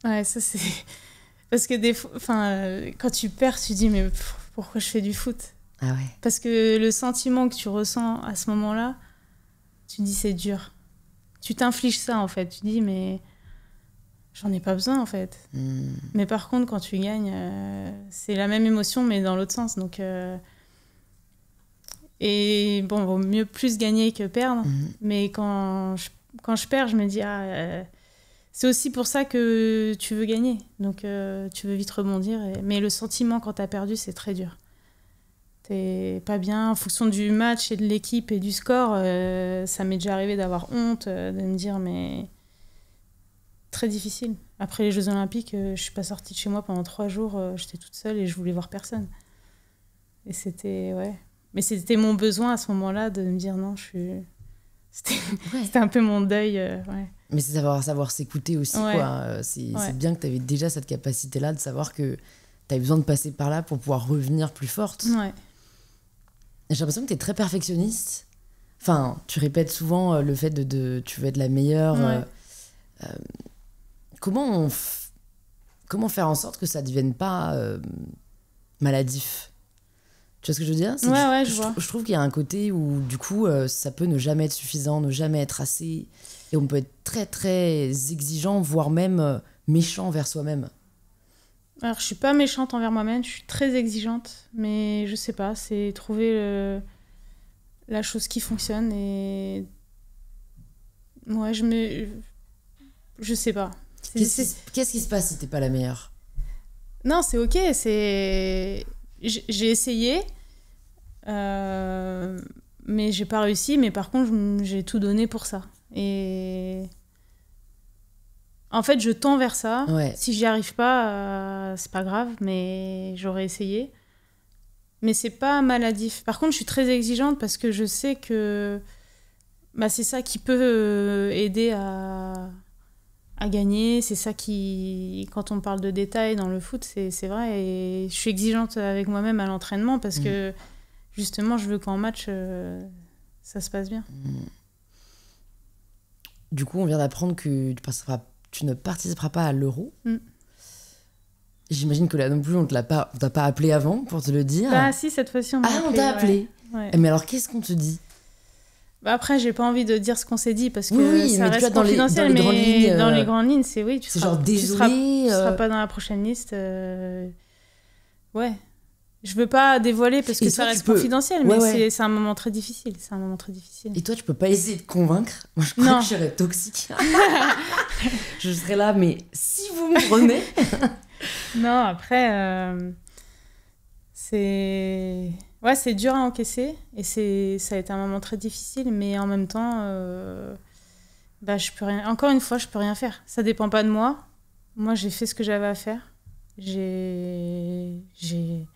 [SPEAKER 2] Ouais, ça c'est... Parce que des fois, quand tu perds, tu te dis mais pourquoi je fais du foot?
[SPEAKER 1] Ah ouais.
[SPEAKER 2] Parce que le sentiment que tu ressens à ce moment-là, tu te dis c'est dur. Tu t'infliges ça en fait. Tu te dis mais j'en ai pas besoin en fait. Mais par contre quand tu gagnes, c'est la même émotion mais dans l'autre sens. Donc et bon, vaut mieux plus gagner que perdre. Mais quand je perds, je me dis c'est aussi pour ça que tu veux gagner. Donc tu veux vite rebondir. Mais le sentiment quand t'as perdu, c'est très dur. t'es pas bien en fonction du match et de l'équipe et du score. Ça m'est déjà arrivé d'avoir honte, de me dire mais très difficile. Après les Jeux Olympiques, je suis pas sortie de chez moi pendant 3 jours. J'étais toute seule et je voulais voir personne. Et c'était mais c'était mon besoin à ce moment-là de me dire non, c'était un peu mon deuil.
[SPEAKER 1] Mais c'est savoir s'écouter aussi, quoi. C'est bien que tu avais déjà cette capacité-là de savoir que tu avais besoin de passer par là pour pouvoir revenir plus forte.
[SPEAKER 2] Ouais.
[SPEAKER 1] J'ai l'impression que tu es très perfectionniste. Enfin, tu répètes souvent le fait de tu veux être la meilleure.
[SPEAKER 2] Ouais.
[SPEAKER 1] Comment faire en sorte que ça ne devienne pas maladif? Tu vois ce que je veux dire? Je trouve qu'il y a un côté où, du coup, ça peut ne jamais être suffisant, ne jamais être assez. Et on peut être très, très exigeant, voire même méchant envers soi-même.
[SPEAKER 2] Alors, je suis pas méchante envers moi-même, je suis très exigeante, mais je sais pas, c'est trouver la chose qui fonctionne et... Ouais, je sais pas.
[SPEAKER 1] Qu'est-ce qui se passe si t'es pas la meilleure?
[SPEAKER 2] Non, c'est ok, j'ai essayé, mais j'ai pas réussi, mais par contre, j'ai tout donné pour ça. Et... En fait, je tends vers ça.
[SPEAKER 1] Ouais.
[SPEAKER 2] Si j'y arrive pas, c'est pas grave, mais j'aurais essayé. Mais c'est pas maladif. Par contre, je suis très exigeante parce que je sais que c'est ça qui peut aider à gagner. C'est ça qui, quand on parle de détails dans le foot, c'est vrai. Et je suis exigeante avec moi-même à l'entraînement parce que justement, je veux qu'en match, ça se passe bien.
[SPEAKER 1] Du coup, on vient d'apprendre que tu ne participeras pas à l'Euro. J'imagine que là non plus, on t'a pas appelé avant pour te le dire.
[SPEAKER 2] Ah si, cette fois-ci, on m'a appelé.
[SPEAKER 1] On t'a appelé.
[SPEAKER 2] Ouais.
[SPEAKER 1] Mais alors, qu'est-ce qu'on te dit?
[SPEAKER 2] Après, j'ai pas envie de dire ce qu'on s'est dit parce que ça
[SPEAKER 1] mais
[SPEAKER 2] reste confidentiel. Dans les grandes lignes, c'est oui. Tu
[SPEAKER 1] seras
[SPEAKER 2] pas dans la prochaine liste. Ouais. Je veux pas dévoiler parce que ça reste confidentiel, mais c'est un moment très difficile. C'est un moment très difficile.
[SPEAKER 1] Et toi, tu peux pas essayer de convaincre? Moi, je crois que je serais toxique. Je serais là, mais si vous me prenez...
[SPEAKER 2] Non, après, c'est dur à encaisser et ça a été un moment très difficile, mais en même temps, je peux rien. Encore une fois, je peux rien faire. Ça dépend pas de moi. Moi, j'ai fait ce que j'avais à faire.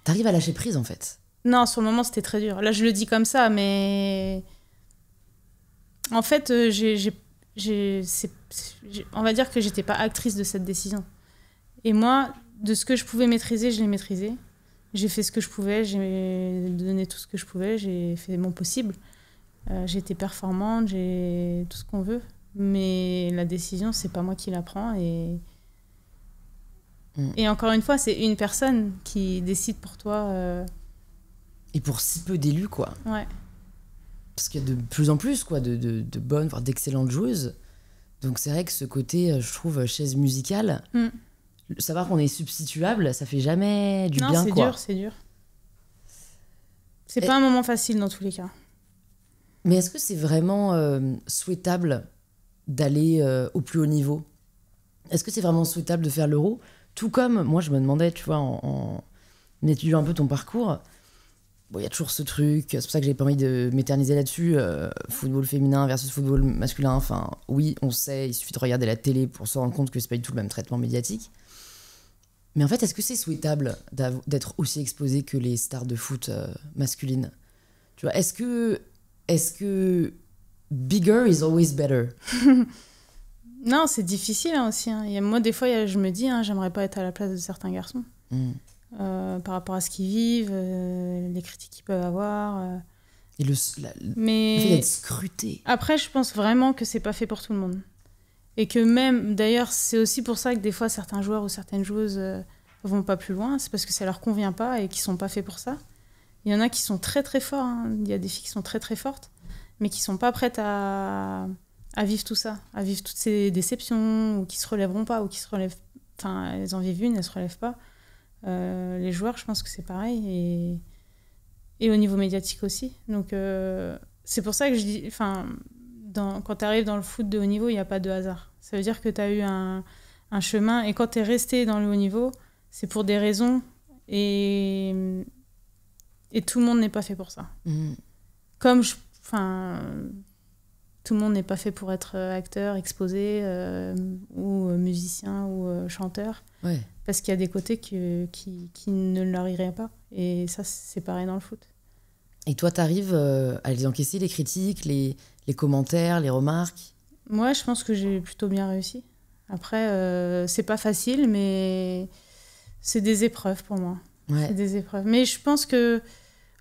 [SPEAKER 1] T'arrives à lâcher prise, en fait?
[SPEAKER 2] Non, sur le moment, c'était très dur. Là, je le dis comme ça, mais en fait, on va dire que j'étais pas actrice de cette décision. Et moi, de ce que je pouvais maîtriser, je l'ai maîtrisé. J'ai fait ce que je pouvais, j'ai donné tout ce que je pouvais, j'ai fait mon possible. J'ai été performante, j'ai tout ce qu'on veut. Mais la décision, c'est pas moi qui la prends. Et encore une fois, c'est une personne qui décide pour toi.
[SPEAKER 1] Et pour si peu d'élus, quoi.
[SPEAKER 2] Ouais.
[SPEAKER 1] Parce qu'il y a de plus en plus, quoi, de bonnes, voire d'excellentes joueuses. Donc c'est vrai que ce côté, je trouve, chaise musicale... Savoir qu'on est substituable, ça fait jamais du bien, quoi. Non,
[SPEAKER 2] c'est dur. C'est pas un moment facile dans tous les cas.
[SPEAKER 1] Mais est-ce que c'est vraiment souhaitable d'aller au plus haut niveau? Est-ce que c'est vraiment souhaitable de faire l'Euro? Tout comme, moi je me demandais, tu vois, en étudiant un peu ton parcours, il y a toujours ce truc, c'est pour ça que j'ai pas envie de m'éterniser là-dessus, football féminin versus football masculin, enfin oui, on sait, il suffit de regarder la télé pour se rendre compte que c'est pas du tout le même traitement médiatique. Mais en fait, est-ce que c'est souhaitable d'être aussi exposé que les stars de foot masculines? Tu vois, est-ce que bigger is always better?
[SPEAKER 2] Non, c'est difficile aussi. Moi, des fois, je me dis, j'aimerais pas être à la place de certains garçons. Par rapport à ce qu'ils vivent, les critiques qu'ils peuvent avoir.
[SPEAKER 1] Et le fait d'être scruté.
[SPEAKER 2] Après, je pense vraiment que c'est pas fait pour tout le monde. Et que même, d'ailleurs, c'est aussi pour ça que des fois, certains joueurs ou certaines joueuses vont pas plus loin. C'est parce que ça leur convient pas et qu'ils sont pas faits pour ça. Il y en a qui sont très très forts. Il y a des filles qui sont très très fortes, mais qui sont pas prêtes à vivre tout ça, à vivre toutes ces déceptions, ou qui se relèveront pas, ou qui se relèvent... Enfin, elles en vivent une, elles se relèvent pas. Les joueurs, je pense que c'est pareil. Et au niveau médiatique aussi. Donc, c'est pour ça que je dis... Enfin, quand tu arrives dans le foot de haut niveau, il n'y a pas de hasard. Ça veut dire que tu as eu un chemin. Et quand tu es resté dans le haut niveau, c'est pour des raisons. Et Et tout le monde n'est pas fait pour ça. Comme tout le monde n'est pas fait pour être acteur, exposé, ou musicien, ou chanteur.
[SPEAKER 1] Ouais.
[SPEAKER 2] Parce qu'il y a des côtés qui ne leur iraient pas. Et ça, c'est pareil dans le foot.
[SPEAKER 1] Et toi, t'arrives à les encaisser, les critiques, les commentaires, les remarques?
[SPEAKER 2] Moi, je pense que j'ai plutôt bien réussi. Après, c'est pas facile, mais c'est des épreuves pour moi.
[SPEAKER 1] Ouais.
[SPEAKER 2] C'est des épreuves. Mais je pense que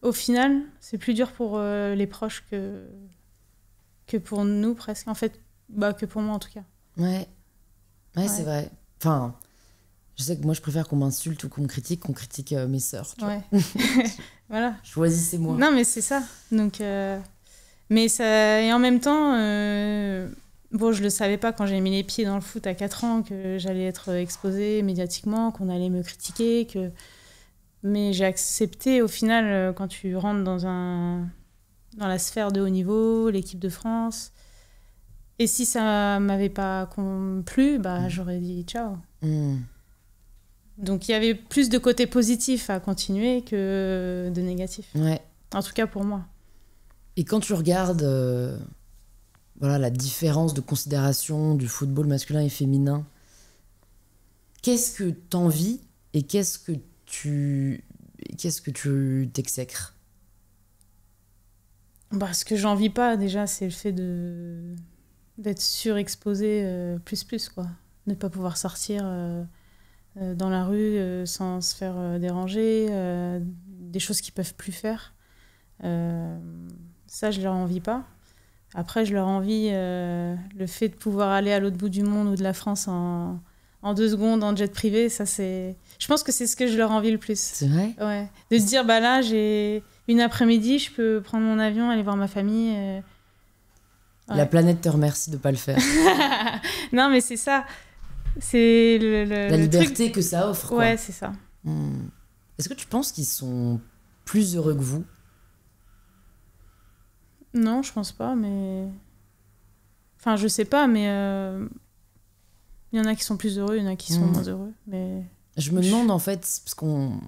[SPEAKER 2] au final, c'est plus dur pour les proches que pour nous, presque. En fait, que pour moi, en tout cas.
[SPEAKER 1] Ouais, c'est vrai. Enfin, je sais que moi, je préfère qu'on m'insulte ou qu'on me critique, mes sœurs.
[SPEAKER 2] Ouais. Voilà.
[SPEAKER 1] Choisissez-moi.
[SPEAKER 2] Non, mais c'est ça. Donc, mais ça... Et en même temps, bon, je le savais pas quand j'ai mis les pieds dans le foot à 4 ans, que j'allais être exposée médiatiquement, qu'on allait me critiquer, mais j'ai accepté au final, quand tu rentres dans la sphère de haut niveau, l'équipe de France. Et si ça m'avait pas plu, j'aurais dit ciao. Donc il y avait plus de côté positif à continuer que de négatif.
[SPEAKER 1] Ouais.
[SPEAKER 2] En tout cas pour moi.
[SPEAKER 1] Et quand tu regardes la différence de considération du football masculin et féminin, qu'est-ce que t'envies et qu'est-ce que tu t'exècres?
[SPEAKER 2] Ce que j'envie pas déjà, c'est le fait d'être surexposé plus quoi. Ne pas pouvoir sortir dans la rue sans se faire déranger, des choses qu'ils peuvent plus faire. Ça, je leur envie pas. Après, je leur envie le fait de pouvoir aller à l'autre bout du monde ou de la France en 2 secondes en jet privé. Ça, c'est... Je pense que c'est ce que je leur envie le plus.
[SPEAKER 1] C'est vrai ?
[SPEAKER 2] Ouais. De se dire, là, j'ai une après-midi, je peux prendre mon avion, aller voir ma famille. Ouais.
[SPEAKER 1] La planète te remercie de pas le faire.
[SPEAKER 2] Non, mais c'est ça. C'est
[SPEAKER 1] la liberté que ça offre. Quoi.
[SPEAKER 2] Ouais, c'est ça.
[SPEAKER 1] Est-ce que tu penses qu'ils sont plus heureux que vous ?
[SPEAKER 2] Non, je pense pas, mais... Enfin, je sais pas, mais... Il y en a qui sont plus heureux, il y en a qui sont moins heureux, mais...
[SPEAKER 1] Je me demande, en fait, parce qu'on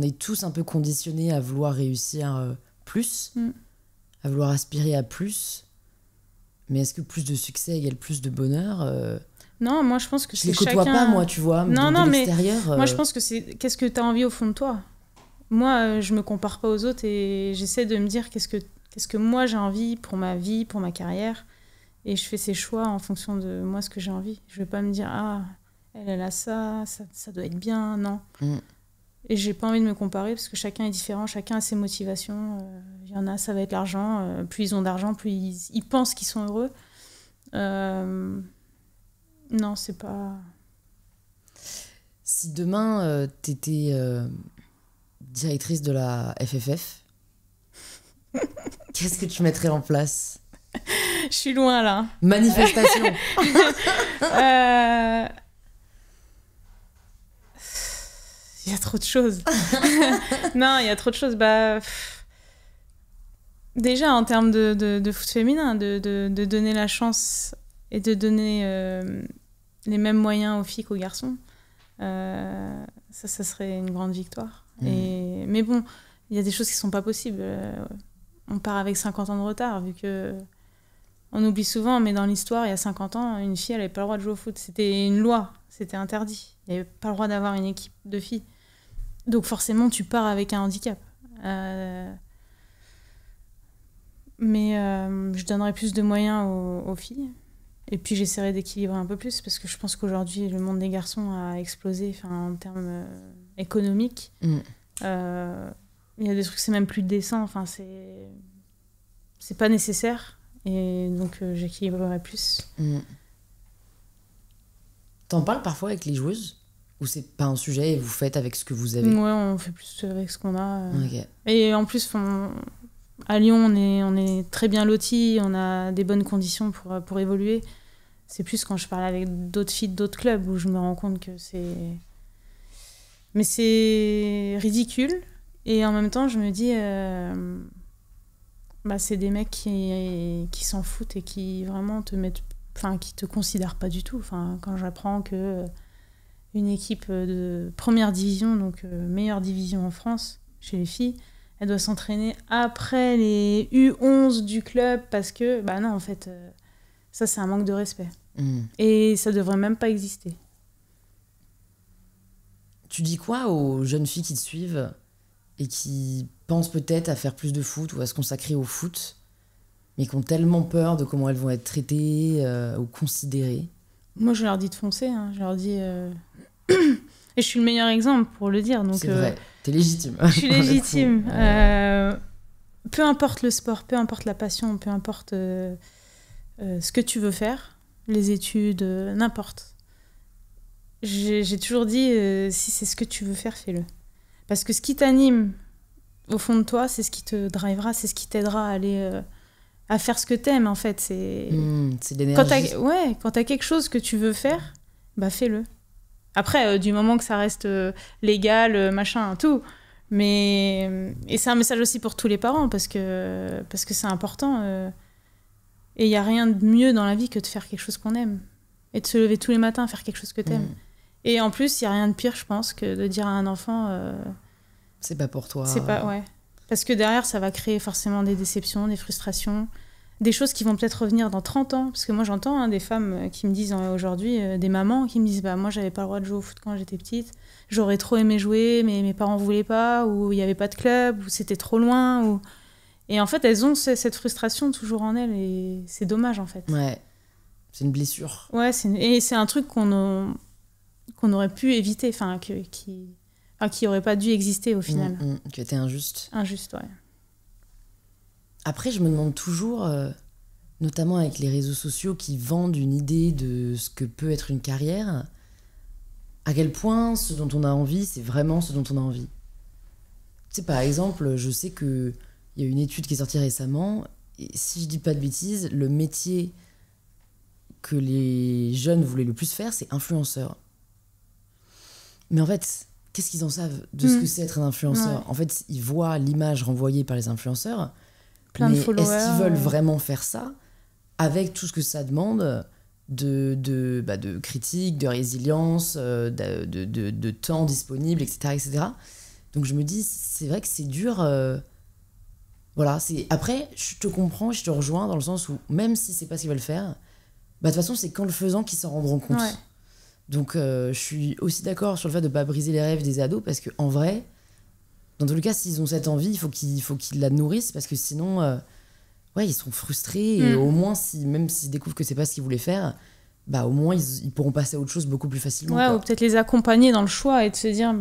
[SPEAKER 1] est tous un peu conditionnés à vouloir réussir plus, à vouloir aspirer à plus, mais est-ce que plus de succès égale plus de bonheur
[SPEAKER 2] Non, moi, je pense que
[SPEAKER 1] c'est chacun... Je les côtoie pas, moi, tu vois, de l'extérieur.
[SPEAKER 2] Mais moi, je pense que c'est... Qu'est-ce que t'as envie au fond de toi ? Moi, je me compare pas aux autres et j'essaie de me dire qu'est-ce que moi j'ai envie pour ma vie, pour ma carrière. Et je fais ces choix en fonction de moi, ce que j'ai envie. Je vais pas me dire, elle a ça doit être bien, non. Et j'ai pas envie de me comparer parce que chacun est différent, chacun a ses motivations. Il y en a, ça va être l'argent. Plus ils ont d'argent, plus ils pensent qu'ils sont heureux. Non, c'est pas...
[SPEAKER 1] Si demain, t'étais directrice de la FFF, qu'est-ce que tu mettrais en place ?
[SPEAKER 2] Je suis loin, là.
[SPEAKER 1] Manifestation.
[SPEAKER 2] Il y a trop de choses. Non, il y a trop de choses. Déjà, en termes de foot féminin, de donner la chance et de donner les mêmes moyens aux filles qu'aux garçons, ça serait une grande victoire. Mais bon, il y a des choses qui ne sont pas possibles. On part avec 50 ans de retard, vu que... On oublie souvent, mais dans l'histoire, il y a 50 ans, une fille, elle n'avait pas le droit de jouer au foot. C'était une loi, c'était interdit. Il n'y avait pas le droit d'avoir une équipe de filles. Donc forcément, tu pars avec un handicap. Mais je donnerais plus de moyens aux filles. Et puis j'essaierai d'équilibrer un peu plus, parce que je pense qu'aujourd'hui, le monde des garçons a explosé en termes économiques. Il y a des trucs, c'est même plus décent. C'est pas nécessaire. Et donc, j'équilibrerai plus.
[SPEAKER 1] T'en parles parfois avec les joueuses ? Ou c'est pas un sujet et vous faites avec ce que vous avez ?
[SPEAKER 2] Ouais, on fait plus avec ce qu'on a.
[SPEAKER 1] Okay.
[SPEAKER 2] Et en plus, à Lyon, on est très bien lotis, on a des bonnes conditions pour évoluer. C'est plus quand je parle avec d'autres filles d'autres clubs où je me rends compte que c'est... Mais c'est ridicule. Et en même temps, je me dis... c'est des mecs qui s'en foutent et qui vraiment qui te considèrent pas du tout. Quand j'apprends que une équipe de première division, donc meilleure division en France, chez les filles, elle doit s'entraîner après les U11 du club parce que, bah non, en fait, ça, c'est un manque de respect. Et ça devrait même pas exister.
[SPEAKER 1] Tu dis quoi aux jeunes filles qui te suivent et qui pensent peut-être à faire plus de foot ou à se consacrer au foot, mais qui ont tellement peur de comment elles vont être traitées ou considérées?
[SPEAKER 2] Moi, je leur dis de foncer. Hein. Je leur dis... Et je suis le meilleur exemple pour le dire. Donc,
[SPEAKER 1] c'est vrai, t'es légitime.
[SPEAKER 2] Je suis légitime. Peu importe le sport, peu importe la passion, peu importe ce que tu veux faire, les études, n'importe. J'ai toujours dit, si c'est ce que tu veux faire, fais-le. Parce que ce qui t'anime au fond de toi, c'est ce qui te drivera, c'est ce qui t'aidera à aller... à faire ce que t'aimes, en fait. C'est
[SPEAKER 1] de l'énergie.
[SPEAKER 2] Quand t'as quelque chose que tu veux faire, bah fais-le. Après, du moment que ça reste légal, machin, tout. Mais... Et c'est un message aussi pour tous les parents, parce que c'est important. Et il n'y a rien de mieux dans la vie que de faire quelque chose qu'on aime. Et de se lever tous les matins, faire quelque chose que t'aimes. Et en plus, il n'y a rien de pire, je pense, que de dire à un enfant...
[SPEAKER 1] c'est pas pour toi.
[SPEAKER 2] C'est pas... Ouais. Parce que derrière, ça va créer forcément des déceptions, des frustrations, des choses qui vont peut-être revenir dans 30 ans. Parce que moi, j'entends des femmes qui me disent aujourd'hui, des mamans qui me disent « moi, j'avais pas le droit de jouer au foot quand j'étais petite. J'aurais trop aimé jouer, mais mes parents voulaient pas, ou il n'y avait pas de club, ou c'était trop loin. » ou... Et en fait, elles ont cette frustration toujours en elles, et c'est dommage, en fait.
[SPEAKER 1] Ouais, c'est une blessure.
[SPEAKER 2] Ouais, et c'est un truc qu'on aurait pu éviter, enfin, qui n'aurait pas dû exister au final.
[SPEAKER 1] Qui était injuste.
[SPEAKER 2] Injuste, ouais.
[SPEAKER 1] Après, je me demande toujours, notamment avec les réseaux sociaux qui vendent une idée de ce que peut être une carrière, à quel point ce dont on a envie, c'est vraiment ce dont on a envie. Tu sais, par exemple, je sais qu'il y a une étude qui est sortie récemment, et si je dis pas de bêtises, le métier que les jeunes voulaient le plus faire, c'est influenceur. Mais en fait... Qu'est-ce qu'ils en savent de ce que c'est être un influenceur ? Ouais. En fait, ils voient l'image renvoyée par les influenceurs.
[SPEAKER 2] Plein de followers.
[SPEAKER 1] Est-ce qu'ils veulent vraiment faire ça avec tout ce que ça demande de critique, de résilience, de temps disponible, etc., etc. Donc je me dis, c'est vrai que c'est dur. Voilà, après, je te comprends, je te rejoins dans le sens où même si c'est pas ce qu'ils veulent faire, de toute façon, c'est qu'en le faisant qu'ils s'en rendront compte. Ouais. Donc je suis aussi d'accord sur le fait de ne pas briser les rêves des ados, parce qu'en vrai, dans tous les cas, s'ils ont cette envie, il faut qu'ils la nourrissent, parce que sinon, ils sont frustrés, et au moins, même s'ils découvrent que c'est pas ce qu'ils voulaient faire, au moins ils pourront passer à autre chose beaucoup plus facilement.
[SPEAKER 2] Ouais, ou peut-être les accompagner dans le choix et de se dire,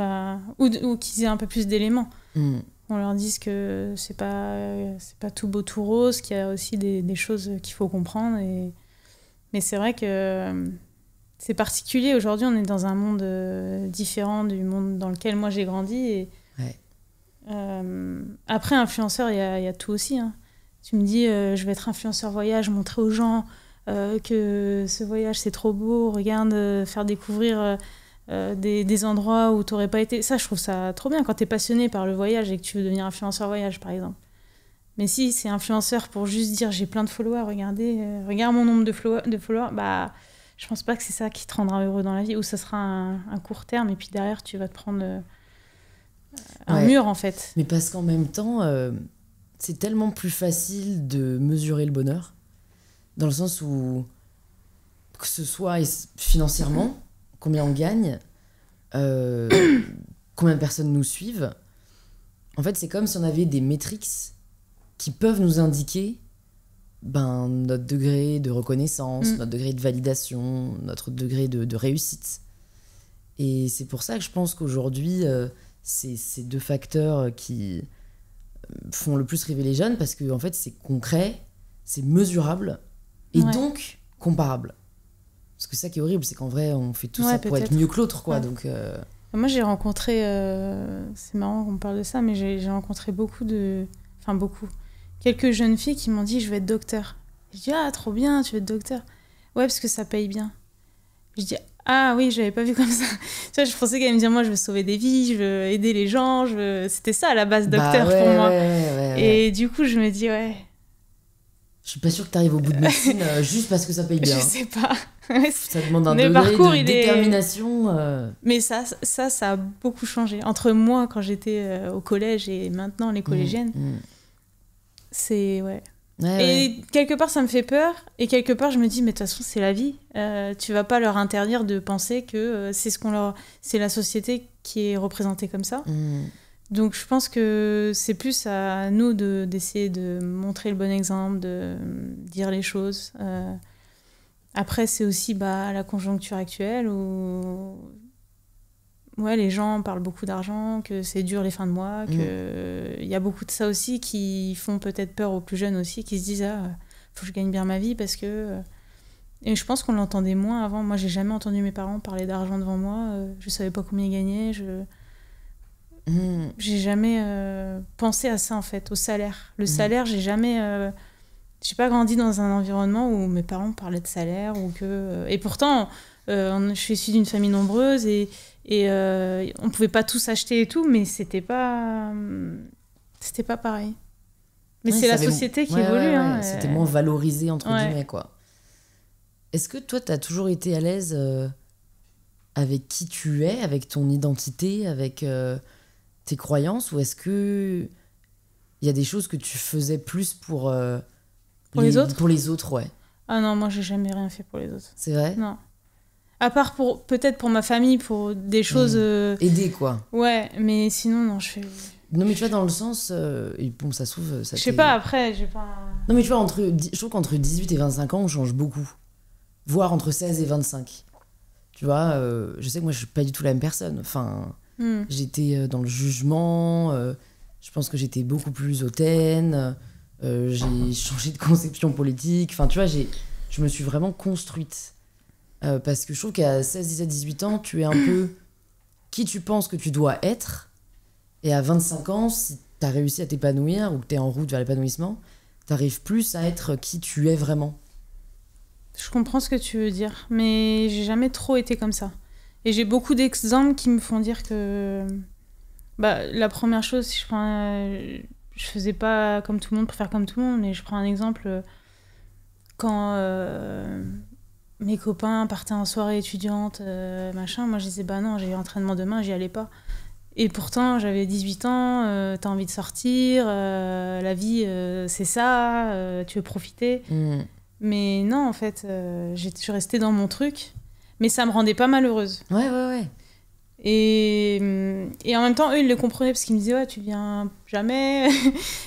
[SPEAKER 2] ou qu'ils aient un peu plus d'éléments. On leur dise que c'est pas tout beau, tout rose, qu'il y a aussi des choses qu'il faut comprendre. Mais c'est vrai que... c'est particulier. Aujourd'hui, on est dans un monde différent du monde dans lequel moi j'ai grandi. Et, après, influenceur, il y a tout aussi. Hein. Tu me dis, je vais être influenceur voyage, montrer aux gens que ce voyage, c'est trop beau. Regarde, faire découvrir des endroits où tu n'aurais pas été. Ça, je trouve ça trop bien quand tu es passionné par le voyage et que tu veux devenir influenceur voyage, par exemple. Mais si c'est influenceur pour juste dire, j'ai plein de followers, regarde mon nombre de followers, je pense pas que c'est ça qui te rendra heureux dans la vie, ou ça sera un court terme, et puis derrière, tu vas te prendre un mur, en fait.
[SPEAKER 1] Mais parce qu'en même temps, c'est tellement plus facile de mesurer le bonheur, dans le sens où, que ce soit financièrement, combien on gagne, combien de personnes nous suivent. En fait, c'est comme si on avait des métriques qui peuvent nous indiquer notre degré de reconnaissance, notre degré de validation, notre degré de réussite. Et c'est pour ça que je pense qu'aujourd'hui, c'est ces deux facteurs qui font le plus rêver les jeunes, parce que en fait, c'est concret, c'est mesurable, et donc comparable. Parce que ça qui est horrible, c'est qu'en vrai, on fait tout ça pour être mieux que l'autre, quoi. Ouais. Donc,
[SPEAKER 2] moi, j'ai rencontré... c'est marrant qu'on parle de ça, mais j'ai rencontré quelques jeunes filles qui m'ont dit, je vais être docteur. Je dis, ah, trop bien, tu veux être docteur. Ouais, parce que ça paye bien. Je dis, ah oui, je l'avais pas vu comme ça. Tu vois, je pensais qu'elle allait me dire, moi, je veux sauver des vies, je veux aider les gens, C'était ça, à la base, docteur, pour moi. Ouais. Et du coup, je me dis,
[SPEAKER 1] Je suis pas sûre que t'arrives au bout de médecine juste parce que ça paye bien.
[SPEAKER 2] Je sais pas.
[SPEAKER 1] Ça demande un
[SPEAKER 2] Le
[SPEAKER 1] degré
[SPEAKER 2] parcours,
[SPEAKER 1] de
[SPEAKER 2] il est-
[SPEAKER 1] détermination.
[SPEAKER 2] Mais ça a beaucoup changé. Entre moi, quand j'étais au collège, et maintenant, les collégiennes, c'est... Ouais. Et quelque part, ça me fait peur. Et quelque part, je me dis, mais de toute façon, c'est la vie. Tu vas pas leur interdire de penser que c'est la société qui est représentée comme ça. Donc, je pense que c'est plus à nous d'essayer de montrer le bon exemple, de dire les choses. Après, c'est aussi la conjoncture actuelle où les gens parlent beaucoup d'argent, que c'est dur les fins de mois, qu'il y a beaucoup de ça aussi qui font peut-être peur aux plus jeunes aussi, qui se disent faut que je gagne bien ma vie parce que... Et je pense qu'on l'entendait moins avant. Moi, j'ai jamais entendu mes parents parler d'argent devant moi. Je savais pas combien ils gagnaient. J'ai jamais pensé à ça, en fait, au salaire. Le salaire, j'ai pas grandi dans un environnement où mes parents parlaient de salaire. Et pourtant, je suis issue d'une famille nombreuse et on pouvait pas tous acheter et tout, mais c'était pas pareil. Mais c'est la société qui évolue. Hein,
[SPEAKER 1] c'était moins valorisé, entre guillemets, quoi. Est-ce que toi, t'as toujours été à l'aise avec qui tu es, avec ton identité, avec tes croyances, ou est-ce que il y a des choses que tu faisais plus pour
[SPEAKER 2] les autres ?
[SPEAKER 1] Pour les autres, ouais.
[SPEAKER 2] Ah non, moi, j'ai jamais rien fait pour les autres.
[SPEAKER 1] C'est vrai ?
[SPEAKER 2] Non. À part peut-être pour ma famille, pour des choses...
[SPEAKER 1] Aider, quoi.
[SPEAKER 2] Ouais, mais sinon, non, je fais...
[SPEAKER 1] Non, mais tu vois, dans le sens... et bon, ça se trouve...
[SPEAKER 2] Je sais pas, après, j'ai pas...
[SPEAKER 1] Non, mais tu vois, je trouve qu'entre 18 et 25 ans, on change beaucoup. Voire entre 16 et 25. Tu vois, je sais que moi, je suis pas du tout la même personne. Enfin, j'étais dans le jugement. Je pense que j'étais beaucoup plus hautaine. J'ai changé de conception politique. Enfin, tu vois, je me suis vraiment construite. Parce que je trouve qu'à 16, 17, 18 ans, tu es un peu qui tu penses que tu dois être. Et à 25 ans, si tu as réussi à t'épanouir ou que tu es en route vers l'épanouissement, tu arrives plus à être qui tu es vraiment.
[SPEAKER 2] Je comprends ce que tu veux dire, mais j'ai jamais trop été comme ça. Et j'ai beaucoup d'exemples qui me font dire que... la première chose, si je prends... je faisais pas comme tout le monde pour faire comme tout le monde, mais je prends un exemple. Quand mes copains partaient en soirée étudiante, machin, moi je disais non, j'ai entraînement demain, j'y allais pas. Et pourtant, j'avais 18 ans, t'as envie de sortir, la vie, c'est ça, tu veux profiter. Mais non, en fait, je suis restée dans mon truc, mais ça me rendait pas malheureuse.
[SPEAKER 1] Ouais.
[SPEAKER 2] Et en même temps, eux, ils le comprenaient parce qu'ils me disaient « Ouais, tu viens jamais ?»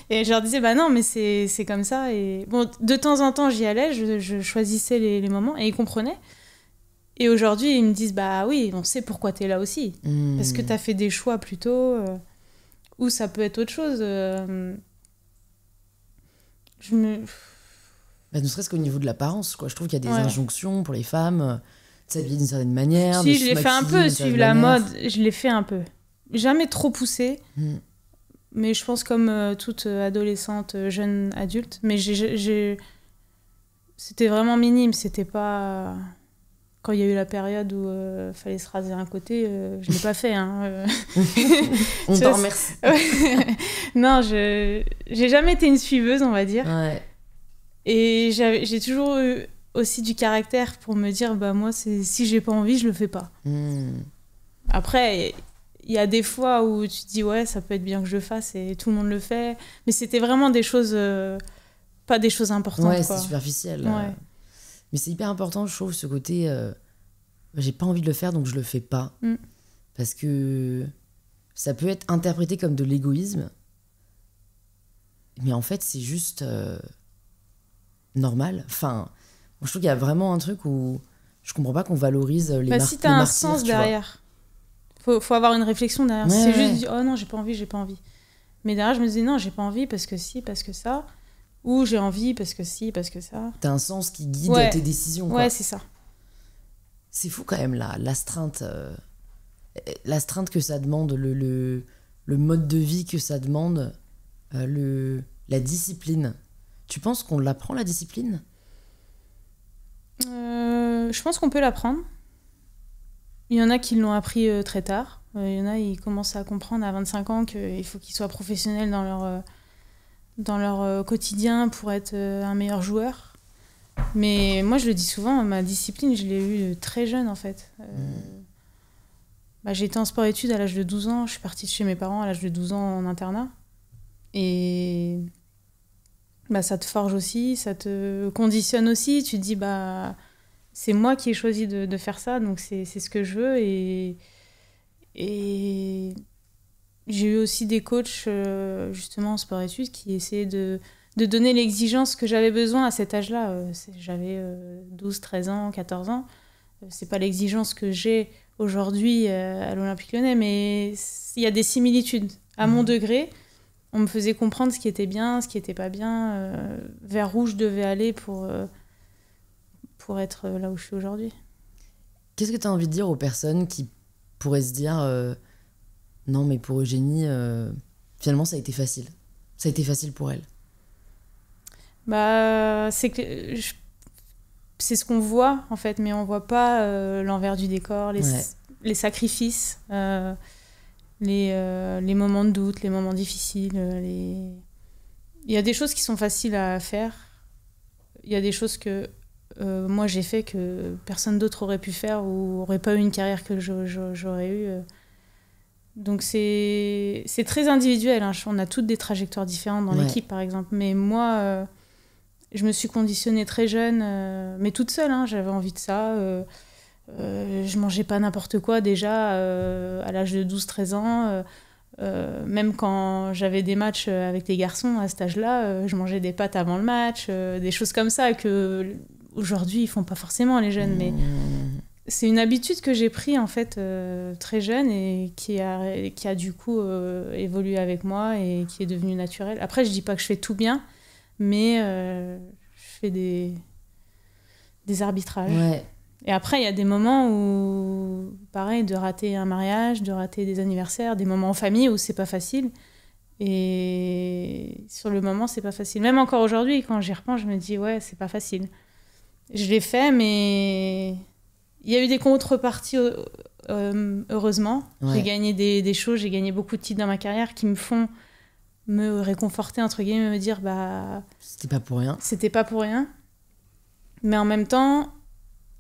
[SPEAKER 2] Et je leur disais « Bah non, mais c'est comme ça. » Et bon, de temps en temps, j'y allais, je choisissais les moments et ils comprenaient. Et aujourd'hui, ils me disent « Bah oui, on sait pourquoi t'es là aussi. Parce que t'as fait des choix plus tôt, ou ça peut être autre chose. »
[SPEAKER 1] ne serait-ce qu'au niveau de l'apparence, quoi. Je trouve qu'il y a des injonctions pour les femmes de s'habiller d'une certaine manière.
[SPEAKER 2] Si, je l'ai fait un peu, suivre la mode, je l'ai fait un peu. Jamais trop poussé, mais je pense comme toute adolescente, jeune adulte. Mais c'était vraiment minime, c'était pas... Quand il y a eu la période où fallait se raser un côté, je l'ai pas fait.
[SPEAKER 1] On t'en remercie.
[SPEAKER 2] Non, j'ai jamais été une suiveuse, on va dire.
[SPEAKER 1] Ouais.
[SPEAKER 2] Et j'ai toujours eu aussi du caractère pour me dire moi, si j'ai pas envie, je le fais pas. Après, il y a des fois où tu te dis ouais, ça peut être bien que je le fasse et tout le monde le fait. Mais c'était vraiment des choses, pas des choses importantes.
[SPEAKER 1] Ouais,
[SPEAKER 2] quoi.
[SPEAKER 1] c'est superficiel.
[SPEAKER 2] Ouais.
[SPEAKER 1] Mais c'est hyper important, je trouve, ce côté j'ai pas envie de le faire donc je le fais pas. Parce que ça peut être interprété comme de l'égoïsme. Mais en fait, c'est juste normal. Enfin, moi, je trouve qu'il y a vraiment un truc où je comprends pas qu'on valorise les martyrs.
[SPEAKER 2] Si t'as un sens derrière, faut avoir une réflexion derrière.
[SPEAKER 1] Ouais,
[SPEAKER 2] c'est juste oh non, j'ai pas envie. Mais derrière, je me disais non, j'ai pas envie parce que si, parce que ça. Ou j'ai envie parce que si, parce que ça.
[SPEAKER 1] T'as un sens qui guide tes décisions. Quoi.
[SPEAKER 2] Ouais, c'est ça.
[SPEAKER 1] C'est fou quand même, l'astreinte que ça demande, le mode de vie que ça demande, la discipline. Tu penses qu'on l'apprend, la discipline ?
[SPEAKER 2] Je pense qu'on peut l'apprendre. Il y en a qui l'ont appris très tard. Il y en a, ils commencent à comprendre à 25 ans qu'il faut qu'ils soient professionnels dans dans leur quotidien pour être un meilleur joueur. Mais moi, je le dis souvent, ma discipline, je l'ai eue très jeune, en fait. J'ai été en sport-études à l'âge de 12 ans. Je suis partie de chez mes parents à l'âge de 12 ans en internat. Et ça te forge aussi, ça te conditionne aussi. Tu te dis, c'est moi qui ai choisi de faire ça, donc c'est ce que je veux. Et j'ai eu aussi des coachs, justement, en sport-études, qui essayaient de donner l'exigence que j'avais besoin à cet âge-là. J'avais 12, 13 ans, 14 ans. C'est pas l'exigence que j'ai aujourd'hui à l'Olympique Lyonnais, mais il y a des similitudes. À mon degré, on me faisait comprendre ce qui était bien, ce qui était pas bien, vers où je devais aller pour être là où je suis aujourd'hui.
[SPEAKER 1] Qu'est-ce que tu as envie de dire aux personnes qui pourraient se dire non, mais pour Eugénie, finalement, ça a été facile. Ça a été facile pour elle.
[SPEAKER 2] C'est ce qu'on voit, en fait, mais on voit pas l'envers du décor, les sacrifices, les moments de doute, les moments difficiles. Il y a des choses qui sont faciles à faire. Il y a des choses que moi j'ai fait que personne d'autre aurait pu faire ou aurait pas eu une carrière que j'aurais eue. Donc c'est très individuel. Hein. On a toutes des trajectoires différentes dans l'équipe, par exemple. Mais moi, je me suis conditionnée très jeune, mais toute seule. Hein. J'avais envie de ça. Je mangeais pas n'importe quoi déjà à l'âge de 12-13 ans. Même quand j'avais des matchs avec les garçons à cet âge-là, je mangeais des pâtes avant le match, des choses comme ça que aujourd'hui ils font pas forcément les jeunes, mais c'est une habitude que j'ai pris en fait très jeune et qui a du coup évolué avec moi et qui est devenue naturelle. Après, je dis pas que je fais tout bien, mais je fais des arbitrages. Ouais. Et après, il y a des moments où, pareil, de rater un mariage, de rater des anniversaires, des moments en famille où c'est pas facile. Et sur le moment, c'est pas facile. Même encore aujourd'hui, quand j'y repense, je me dis, ouais, c'est pas facile. Je l'ai fait, mais il y a eu des contreparties, heureusement. Ouais. J'ai gagné des choses, j'ai gagné beaucoup de titres dans ma carrière qui me font me réconforter, entre guillemets, me dire,
[SPEAKER 1] c'était pas pour rien.
[SPEAKER 2] C'était pas pour rien. Mais en même temps,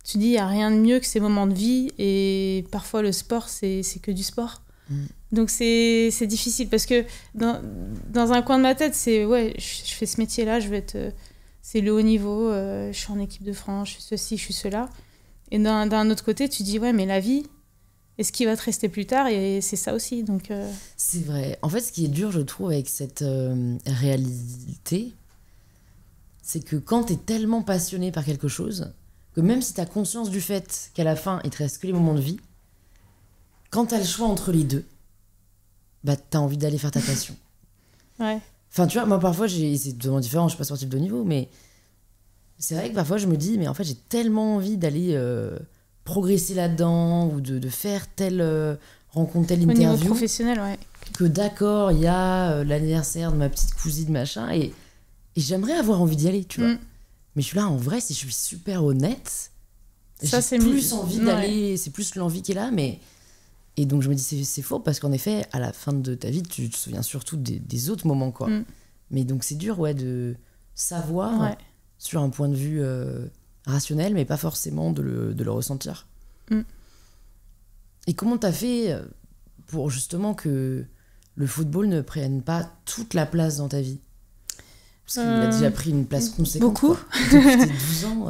[SPEAKER 2] tu dis, il n'y a rien de mieux que ces moments de vie, et parfois le sport, c'est que du sport. Donc c'est difficile, parce que dans un coin de ma tête, c'est, ouais, je fais ce métier-là, je vais être... c'est le haut niveau, je suis en équipe de France, je suis ceci, je suis cela. Et d'un autre côté, tu dis, ouais, mais la vie, est-ce qui va te rester plus tard ? Et c'est ça aussi, donc...
[SPEAKER 1] C'est vrai. En fait, ce qui est dur, je trouve, avec cette réalité, c'est que quand t'es tellement passionné par quelque chose... que même si tu as conscience du fait qu'à la fin, il te reste que les moments de vie, quand tu as le choix entre les deux, tu as envie d'aller faire ta passion.
[SPEAKER 2] Ouais.
[SPEAKER 1] Enfin, tu vois, moi, parfois, c'est totalement différent, je suis pas sportive de haut niveau, mais c'est vrai que parfois, je me dis, mais en fait, j'ai tellement envie d'aller progresser là-dedans, ou de faire telle rencontre, telle interview. Au niveau
[SPEAKER 2] professionnel, ouais.
[SPEAKER 1] Que d'accord, il y a l'anniversaire de ma petite cousine, machin, et j'aimerais avoir envie d'y aller, tu vois. Mais je suis là, en vrai, si je suis super honnête, ça, j'ai plus envie d'aller, ouais. C'est plus l'envie qui est là, mais... Et donc je me dis, c'est faux, parce qu'en effet, à la fin de ta vie, tu te souviens surtout des autres moments, quoi. Mais donc c'est dur, ouais, de savoir, sur un point de vue rationnel, mais pas forcément de le ressentir. Et comment t'as fait pour justement que le football ne prenne pas toute la place dans ta vie ? Parce qu'il a déjà pris une place conséquente.
[SPEAKER 2] Beaucoup.
[SPEAKER 1] Depuis tes 12 ans.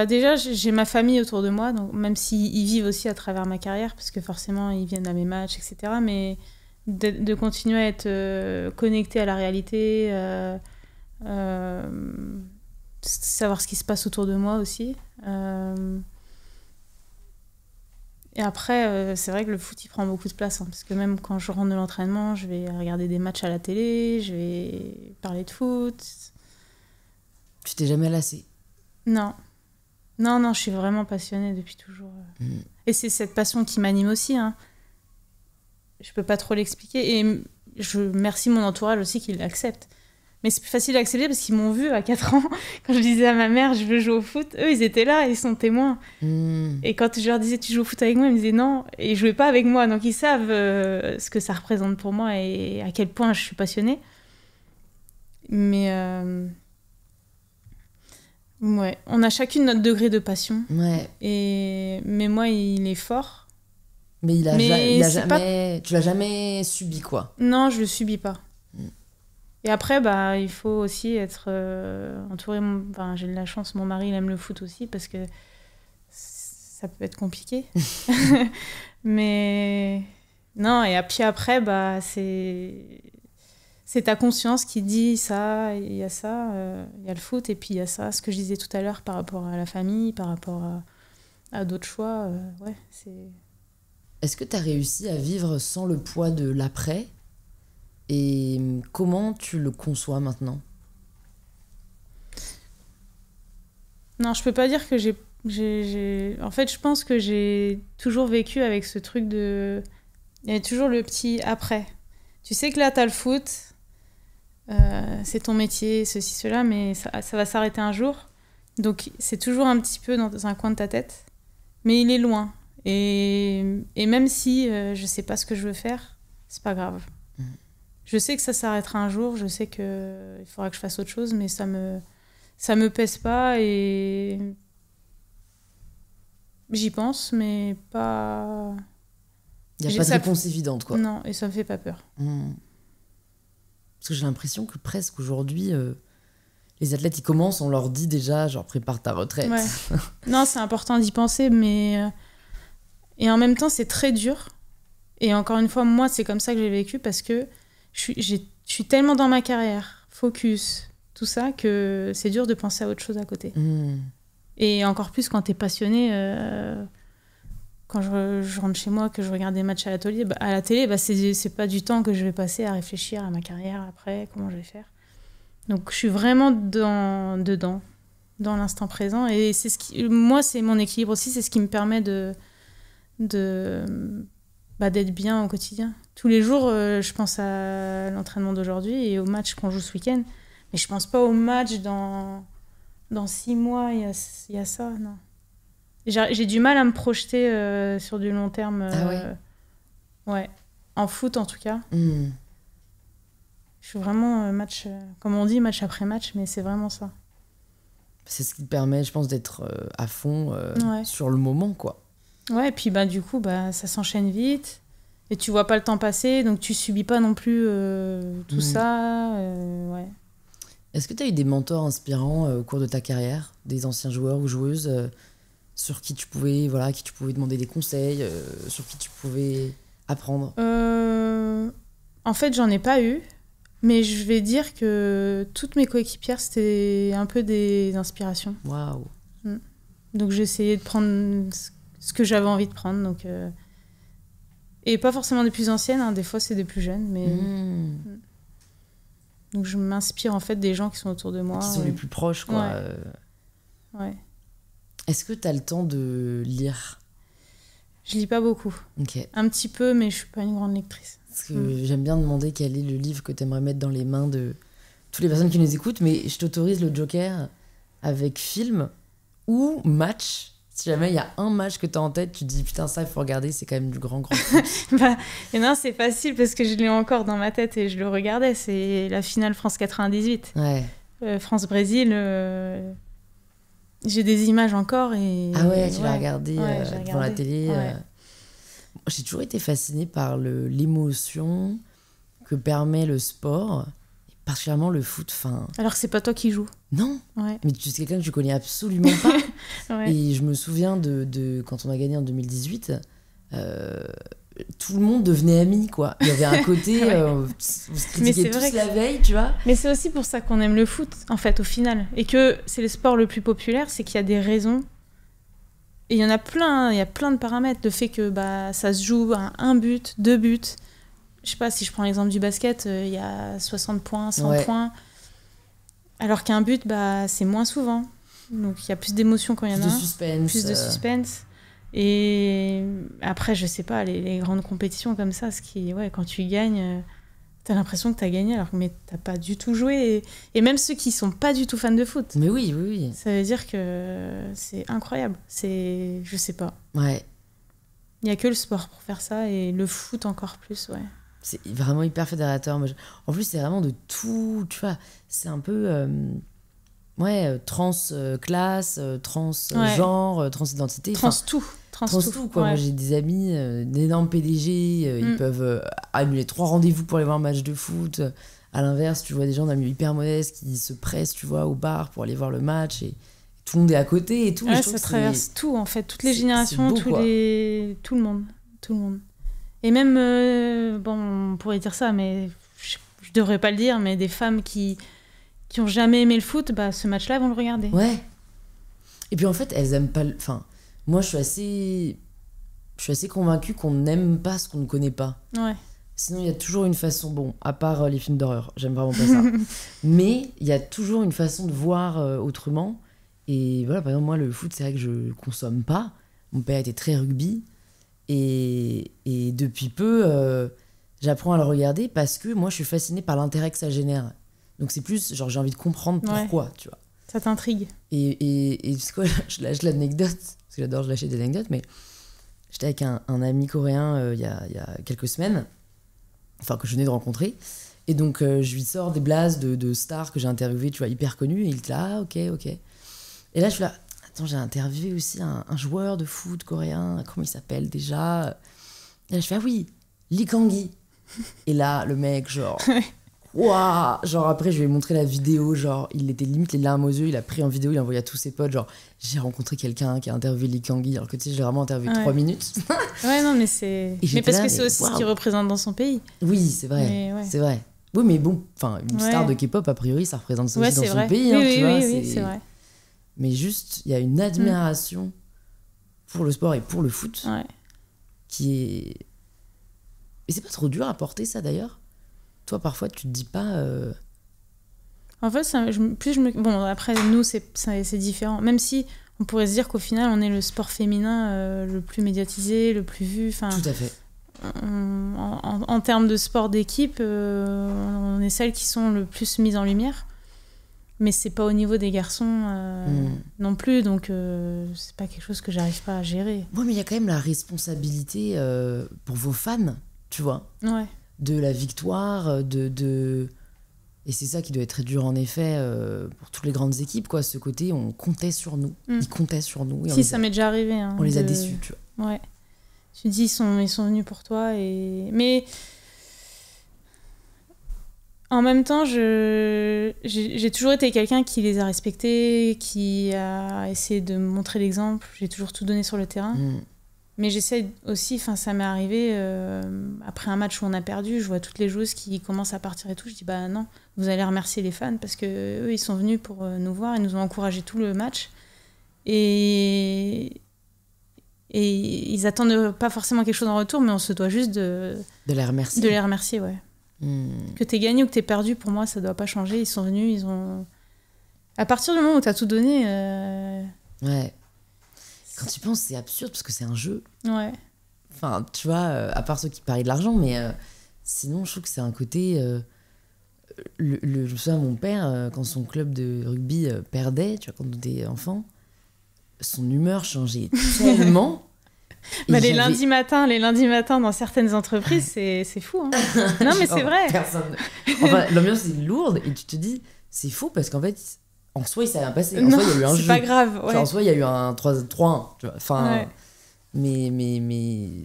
[SPEAKER 2] Déjà, j'ai ma famille autour de moi, donc même s'ils vivent aussi à travers ma carrière, parce que forcément, ils viennent à mes matchs, etc. Mais de continuer à être connecté à la réalité, savoir ce qui se passe autour de moi aussi. Et après, c'est vrai que le foot, il prend beaucoup de place, hein, parce que même quand je rentre de l'entraînement, je vais regarder des matchs à la télé, je vais parler de foot.
[SPEAKER 1] Tu t'es jamais lassée ?
[SPEAKER 2] Non. Non, je suis vraiment passionnée depuis toujours. Et c'est cette passion qui m'anime aussi. Hein. Je peux pas trop l'expliquer. Et je remercie mon entourage aussi qui l'accepte. Mais c'est plus facile à accepter parce qu'ils m'ont vu à 4 ans. Quand je disais à ma mère, je veux jouer au foot, eux, ils étaient là, ils sont témoins. Et quand je leur disais, tu joues au foot avec moi, ils me disaient non. Et ils jouaient pas avec moi. Donc ils savent ce que ça représente pour moi et à quel point je suis passionnée. Mais ouais, on a chacune notre degré de passion.
[SPEAKER 1] Ouais.
[SPEAKER 2] Mais moi, il est fort.
[SPEAKER 1] Mais il a jamais... Tu l'as jamais subi, quoi.
[SPEAKER 2] Non, je le subis pas. Et après, bah, il faut aussi être entouré. Enfin, j'ai de la chance, mon mari il aime le foot aussi parce que ça peut être compliqué. Mais non, et puis après, bah, c'est ta conscience qui dit ça, il y a ça, il y a le foot, et puis il y a ça, ce que je disais tout à l'heure par rapport à la famille, par rapport à d'autres choix. Ouais, c'est...
[SPEAKER 1] Est-ce que tu as réussi à vivre sans le poids de l'après ? Et comment tu le conçois maintenant ?
[SPEAKER 2] Non, je peux pas dire que j'ai... En fait, je pense que j'ai toujours vécu avec ce truc de... Il y a toujours le petit après. Tu sais que là, t'as le foot, c'est ton métier, ceci, cela, mais ça va s'arrêter un jour. Donc, c'est toujours un petit peu dans un coin de ta tête. Mais il est loin. Et même si je sais pas ce que je veux faire, c'est pas grave. Je sais que ça s'arrêtera un jour, je sais qu'il faudra que je fasse autre chose, mais ça me pèse pas et j'y pense, mais pas...
[SPEAKER 1] Il n'y a pas de réponse évidente, quoi.
[SPEAKER 2] Non, et ça me fait pas peur.
[SPEAKER 1] Parce que j'ai l'impression que presque aujourd'hui, les athlètes, ils commencent, on leur dit déjà, genre, prépare ta retraite.
[SPEAKER 2] Ouais. Non, c'est important d'y penser, mais... Et en même temps, c'est très dur. Et encore une fois, moi, c'est comme ça que j'ai vécu, parce que je suis tellement dans ma carrière, focus, tout ça, que c'est dur de penser à autre chose à côté. Et encore plus quand t'es passionné, quand je rentre chez moi, que je regarde des matchs à la télé, bah c'est pas du temps que je vais passer à réfléchir à ma carrière après, comment je vais faire. Donc je suis vraiment dedans, dans l'instant présent. Et c'est moi, c'est mon équilibre aussi, c'est ce qui me permet d'être bien au quotidien. Tous les jours, je pense à l'entraînement d'aujourd'hui et au match qu'on joue ce week-end. Mais je pense pas au match dans 6 mois, il y a ça, non. J'ai du mal à me projeter sur du long terme.
[SPEAKER 1] Ah ouais.
[SPEAKER 2] Ouais. En foot, en tout cas. Je suis vraiment match... comme on dit, match après match, mais c'est vraiment ça.
[SPEAKER 1] C'est ce qui te permet, je pense, d'être à fond sur le moment, quoi.
[SPEAKER 2] Ouais, et puis bah, du coup, bah, ça s'enchaîne vite. Et tu vois pas le temps passer, donc tu subis pas non plus tout ça. Ouais.
[SPEAKER 1] Est-ce que tu as eu des mentors inspirants au cours de ta carrière, des anciens joueurs ou joueuses sur qui tu pouvais demander des conseils, sur qui tu pouvais apprendre ?
[SPEAKER 2] En fait, j'en ai pas eu, mais je vais dire que toutes mes coéquipières, c'était un peu des inspirations.
[SPEAKER 1] Waouh.
[SPEAKER 2] Donc j'ai essayé de prendre ce que j'avais envie de prendre. Donc, et pas forcément des plus anciennes, hein, des fois c'est des plus jeunes, mais... Donc je m'inspire en fait des gens qui sont autour de moi.
[SPEAKER 1] Qui sont les plus proches, quoi.
[SPEAKER 2] Ouais.
[SPEAKER 1] Est-ce que tu as le temps de lire ?
[SPEAKER 2] Je lis pas beaucoup.
[SPEAKER 1] Okay.
[SPEAKER 2] Un petit peu, mais je suis pas une grande lectrice.
[SPEAKER 1] Parce que j'aime bien demander quel est le livre que tu aimerais mettre dans les mains de toutes les personnes qui nous écoutent, mais je t'autorise le Joker avec film ou match. Si jamais il y a un match que tu as en tête, tu te dis putain, ça il faut regarder, c'est quand même du grand foot.
[SPEAKER 2] Et non, c'est facile parce que je l'ai encore dans ma tête et je le regardais. C'est la finale France 98.
[SPEAKER 1] Ouais.
[SPEAKER 2] France-Brésil. J'ai des images encore.
[SPEAKER 1] Ah ouais, tu l'as regardé devant la télé.
[SPEAKER 2] Ouais.
[SPEAKER 1] J'ai toujours été fascinée par l'émotion que permet le sport, et particulièrement le foot.
[SPEAKER 2] Alors que c'est pas toi qui joues.
[SPEAKER 1] Non,
[SPEAKER 2] ouais.
[SPEAKER 1] Mais tu es quelqu'un que je connais absolument pas. Ouais. Et je me souviens de quand on a gagné en 2018, tout le monde devenait ami, quoi. Il y avait un côté, on se critiquait tous la veille, tu vois.
[SPEAKER 2] Mais c'est aussi pour ça qu'on aime le foot, en fait, au final. Et que c'est le sport le plus populaire, c'est qu'il y a des raisons. Et il y en a plein, il y a plein de paramètres. Le fait que ça se joue à 1 but, 2 buts. Je sais pas, si je prends l'exemple du basket, il y a 60 points, 100 points. Alors qu'un but, c'est moins souvent. Donc il y a plus d'émotions quand il y en a. Plus de suspense. Et après, je sais pas, les grandes compétitions comme ça, quand tu gagnes, t'as l'impression que t'as gagné alors que mais t'as pas du tout joué. Et même ceux qui sont pas du tout fans de foot.
[SPEAKER 1] Mais oui.
[SPEAKER 2] Ça veut dire que c'est incroyable. Je sais pas.
[SPEAKER 1] Ouais.
[SPEAKER 2] Il y a que le sport pour faire ça et le foot encore plus, ouais.
[SPEAKER 1] C'est vraiment hyper fédérateur. En plus, c'est vraiment de tout, tu vois. C'est un peu... trans classe, trans genre, trans identité.
[SPEAKER 2] Trans tout.
[SPEAKER 1] Trans tout, quoi.
[SPEAKER 2] Ouais.
[SPEAKER 1] Moi, j'ai des amis, d'énormes PDG, ils peuvent annuler 3 rendez-vous pour aller voir un match de foot. À l'inverse, tu vois des gens d'un milieu hyper modeste qui se pressent, tu vois, au bar pour aller voir le match et tout le monde est à côté et tout.
[SPEAKER 2] Ouais, ça traverse tout, en fait. Toutes les générations,
[SPEAKER 1] beau,
[SPEAKER 2] tout le monde. Tout le monde. Et même, on pourrait dire ça, mais je devrais pas le dire, mais des femmes qui ont jamais aimé le foot, bah, ce match-là, vont le regarder.
[SPEAKER 1] Ouais. Et puis en fait, elles aiment pas... Enfin, moi, je suis assez convaincue qu'on n'aime pas ce qu'on ne connaît pas.
[SPEAKER 2] Ouais.
[SPEAKER 1] Sinon, il y a toujours une façon... Bon, à part les films d'horreur, j'aime vraiment pas ça. Mais il y a toujours une façon de voir autrement. Et voilà, par exemple, moi, le foot, c'est vrai que je consomme pas. Mon père était très rugby. Et depuis peu, j'apprends à le regarder parce que moi, je suis fascinée par l'intérêt que ça génère. Donc c'est plus, genre, j'ai envie de comprendre pourquoi, tu vois.
[SPEAKER 2] Ça t'intrigue.
[SPEAKER 1] Et c'est quoi, je lâche l'anecdote, parce que j'adore lâcher des anecdotes, mais j'étais avec un ami coréen il y a quelques semaines, enfin, que je venais de rencontrer. Et donc, je lui sors des blases de stars que j'ai interviewées, tu vois, hyper connues. Et il était là, ok. Et là, je suis là... Attends, j'ai interviewé aussi un joueur de foot coréen, comment il s'appelle déjà ? Et là, je fais, ah oui, Lee Kang-gi. Et là, le mec, genre, waouh ! Genre, après, je lui ai montré la vidéo, genre, il était limite les larmes aux yeux, il a pris en vidéo, il a envoyé à tous ses potes, genre, j'ai rencontré quelqu'un qui a interviewé Lee Kang-gi, alors que tu sais, j'ai vraiment interviewé 3 minutes.
[SPEAKER 2] Ouais, non, mais c'est. Mais parce que c'est aussi ce qu'il représente dans son pays.
[SPEAKER 1] Oui, c'est vrai, c'est vrai. Oui, mais bon, enfin, une star de K-pop, a priori, ça représente ça aussi dans son pays,
[SPEAKER 2] oui,
[SPEAKER 1] tu vois.
[SPEAKER 2] Oui, c'est vrai.
[SPEAKER 1] Mais juste, il y a une admiration pour le sport et pour le foot qui est... Et c'est pas trop dur à porter, ça, d'ailleurs ? Toi, parfois, tu te dis pas...
[SPEAKER 2] En fait, bon, après, nous, c'est différent. Même si on pourrait se dire qu'au final, on est le sport féminin le plus médiatisé, le plus vu.
[SPEAKER 1] Tout à fait.
[SPEAKER 2] En termes de sport d'équipe, on est celles qui sont le plus mises en lumière. Mais c'est pas au niveau des garçons non plus, donc c'est pas quelque chose que j'arrive pas à gérer.
[SPEAKER 1] Oui, mais il y a quand même la responsabilité pour vos fans, tu vois, de la victoire, et c'est ça qui doit être très dur en effet pour toutes les grandes équipes, quoi. Ce côté, on comptait sur nous, ils comptaient sur nous. Et
[SPEAKER 2] ça m'est déjà arrivé. Hein,
[SPEAKER 1] on les a déçus, tu vois.
[SPEAKER 2] Ouais. Tu te dis, ils sont venus pour toi, mais... En même temps, j'ai toujours été quelqu'un qui les a respectés, qui a essayé de me montrer l'exemple. J'ai toujours tout donné sur le terrain. Mais j'essaie aussi, ça m'est arrivé, après un match où on a perdu, je vois toutes les joueuses qui commencent à partir et tout. Je dis, bah non, vous allez remercier les fans parce qu'eux, ils sont venus pour nous voir, ils nous ont encouragé tout le match. Et ils attendent pas forcément quelque chose en retour, mais on se doit juste de
[SPEAKER 1] les remercier.
[SPEAKER 2] De les remercier, ouais. Que t'aies gagné ou que t'aies perdu, pour moi, ça doit pas changer. Ils sont venus, à partir du moment où t'as tout donné...
[SPEAKER 1] Ouais. Quand tu penses, c'est absurde parce que c'est un jeu.
[SPEAKER 2] Ouais.
[SPEAKER 1] Enfin, tu vois, à part ceux qui parient de l'argent, mais sinon, je trouve que c'est un côté... je me souviens, mon père, quand son club de rugby perdait, tu vois, quand on était enfant, son humeur changeait tellement...
[SPEAKER 2] Bah, les lundis matins dans certaines entreprises, c'est fou. Hein. Non, mais c'est vrai.
[SPEAKER 1] Enfin, l'ambiance est lourde et tu te dis, c'est fou parce qu'en fait, en soi, il s'est rien passé. En soi, il y a eu un jeu.
[SPEAKER 2] C'est pas grave. Ouais.
[SPEAKER 1] En soi, il y a eu un 3-1. Tu vois. Enfin, mais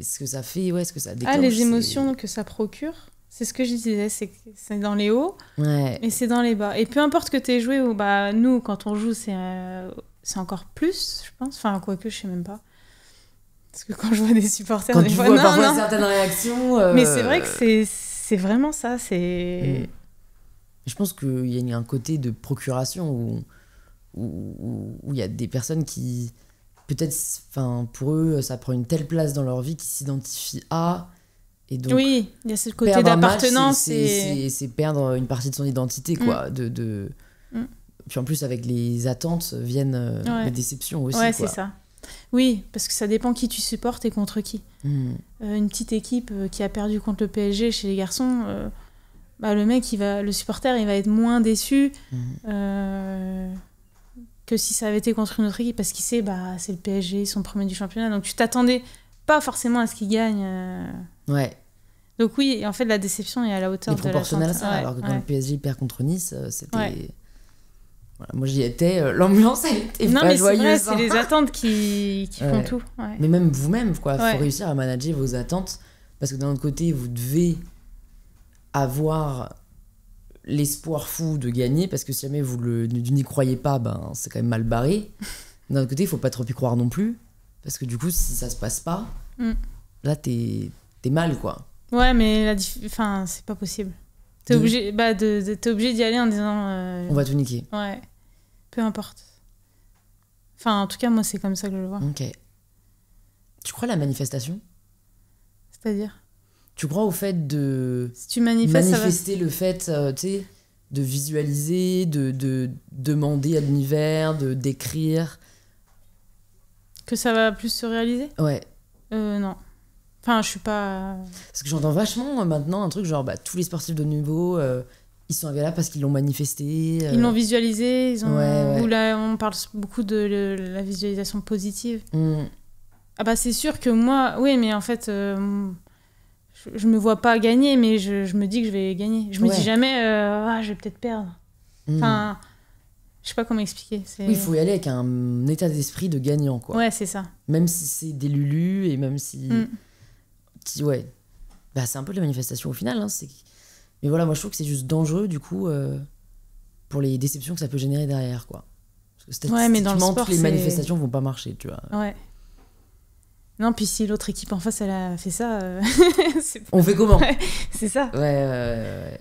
[SPEAKER 1] ce que ça fait, ce que ça déclenche.
[SPEAKER 2] Les émotions que ça procure, c'est ce que je disais, c'est dans les hauts et c'est dans les bas. Et peu importe que tu aies joué ou nous, quand on joue, c'est encore plus, je pense. Enfin, quoique, je sais même pas. Parce que quand je vois des supporters,
[SPEAKER 1] des fois, parfois certaines réactions...
[SPEAKER 2] Mais c'est vrai que c'est vraiment ça. C'est...
[SPEAKER 1] Je pense qu'il y a un côté de procuration où il y a des personnes qui, peut-être, pour eux, ça prend une telle place dans leur vie qu'ils s'identifient à... Et donc,
[SPEAKER 2] oui, il y a ce côté d'appartenance.
[SPEAKER 1] C'est perdre une partie de son identité, quoi. Puis en plus, avec les attentes viennent les déceptions aussi.
[SPEAKER 2] Ouais,
[SPEAKER 1] quoi.
[SPEAKER 2] C'est ça. Oui, parce que ça dépend qui tu supportes et contre qui. Une petite équipe qui a perdu contre le PSG chez les garçons, le mec, le supporter, il va être moins déçu que si ça avait été contre une autre équipe, parce qu'il sait, c'est le PSG, ils sont premiers du championnat, donc tu t'attendais pas forcément à ce qu'ils gagnent.
[SPEAKER 1] Ouais.
[SPEAKER 2] Donc oui, en fait, la déception est à la hauteur de l'attente.
[SPEAKER 1] Et proportionnel à ça, alors que quand le PSG perd contre Nice, c'était... Voilà, moi, j'y étais, l'ambiance, elle était pas joyeuse.
[SPEAKER 2] Non, mais c'est vrai, c'est les attentes qui font tout. Ouais.
[SPEAKER 1] Mais même vous-même, quoi. Faut réussir à manager vos attentes, parce que d'un autre côté, vous devez avoir l'espoir fou de gagner, parce que si jamais vous n'y croyez pas, c'est quand même mal barré. D'un autre côté, il faut pas trop y croire non plus, parce que du coup, si ça se passe pas, là, t'es mal, quoi.
[SPEAKER 2] Ouais, mais c'est pas possible. T'es obligé d'y aller en disant...
[SPEAKER 1] On va tout niquer.
[SPEAKER 2] Ouais, peu importe. Enfin, en tout cas, moi, c'est comme ça que je le vois.
[SPEAKER 1] Ok. Tu crois à la manifestation ?
[SPEAKER 2] C'est-à-dire ?
[SPEAKER 1] Tu crois au fait de
[SPEAKER 2] si tu manifester
[SPEAKER 1] le fait, tu sais, de visualiser, de demander à l'univers, d'écrire ?
[SPEAKER 2] Que ça va plus se réaliser ?
[SPEAKER 1] Ouais.
[SPEAKER 2] Non. Enfin, je suis pas...
[SPEAKER 1] Parce que j'entends vachement maintenant un truc genre, tous les sportifs de haut niveau, ils sont arrivés là parce qu'ils l'ont manifesté.
[SPEAKER 2] Ils l'ont visualisé, ils ont...
[SPEAKER 1] Ouais.
[SPEAKER 2] Ou là, on parle beaucoup de la visualisation positive. C'est sûr que moi... Oui, mais en fait... je me vois pas gagner, mais je me dis que je vais gagner. Je me dis jamais, je vais peut-être perdre. Enfin, je sais pas comment expliquer.
[SPEAKER 1] Oui, il faut y aller avec un état d'esprit de gagnant, quoi.
[SPEAKER 2] Ouais, c'est ça.
[SPEAKER 1] Même si c'est des lulus et même si... Ouais. C'est un peu de la manifestation au final. Hein, mais voilà, moi je trouve que c'est juste dangereux, du coup, pour les déceptions que ça peut générer derrière, quoi. Parce que statistiquement,
[SPEAKER 2] mais dans le sport,
[SPEAKER 1] toutes les manifestations vont pas marcher, tu vois.
[SPEAKER 2] Ouais. Non, puis si l'autre équipe en face, elle a fait ça...
[SPEAKER 1] On fait comment ?
[SPEAKER 2] C'est ça.
[SPEAKER 1] Ouais.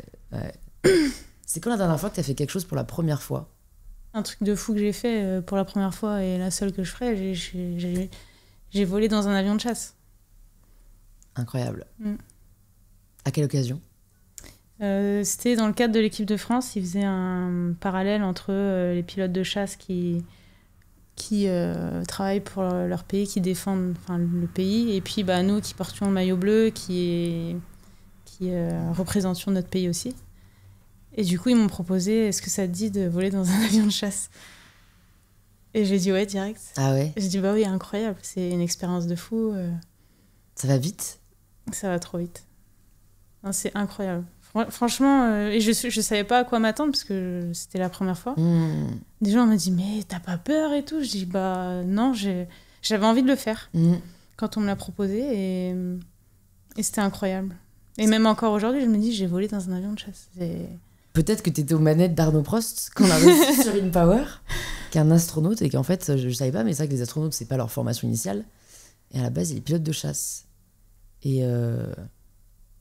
[SPEAKER 1] C'est quand la dernière fois que t'as fait quelque chose pour la première fois ?
[SPEAKER 2] Un truc de fou que j'ai fait pour la première fois et la seule que je ferai, j'ai volé dans un avion de chasse.
[SPEAKER 1] Incroyable. À quelle occasion ?
[SPEAKER 2] C'était dans le cadre de l'équipe de France. Ils faisaient un parallèle entre les pilotes de chasse qui travaillent pour leur pays, qui défendent le pays, et puis nous qui portions le maillot bleu, qui représentions notre pays aussi. Et du coup, ils m'ont proposé, est-ce que ça te dit de voler dans un avion de chasse ? Et j'ai dit ouais, direct.
[SPEAKER 1] Ah ouais ?
[SPEAKER 2] J'ai dit oui, incroyable, c'est une expérience de fou.
[SPEAKER 1] Ça va vite ?
[SPEAKER 2] Ça va trop vite. Non, c'est incroyable. Franchement, et je savais pas à quoi m'attendre parce que c'était la première fois. Des gens m'ont dit mais t'as pas peur et tout. Je dis non, j'avais envie de le faire quand on me l'a proposé et c'était incroyable. Et même encore aujourd'hui, je me dis j'ai volé dans un avion de chasse.
[SPEAKER 1] Peut-être que t'étais aux manettes d'Arnaud Prost quand on a reçu sur InPower, qui est un astronaute et qu'en fait je savais pas, mais c'est vrai que les astronautes c'est pas leur formation initiale et à la base il est pilote de chasse. Et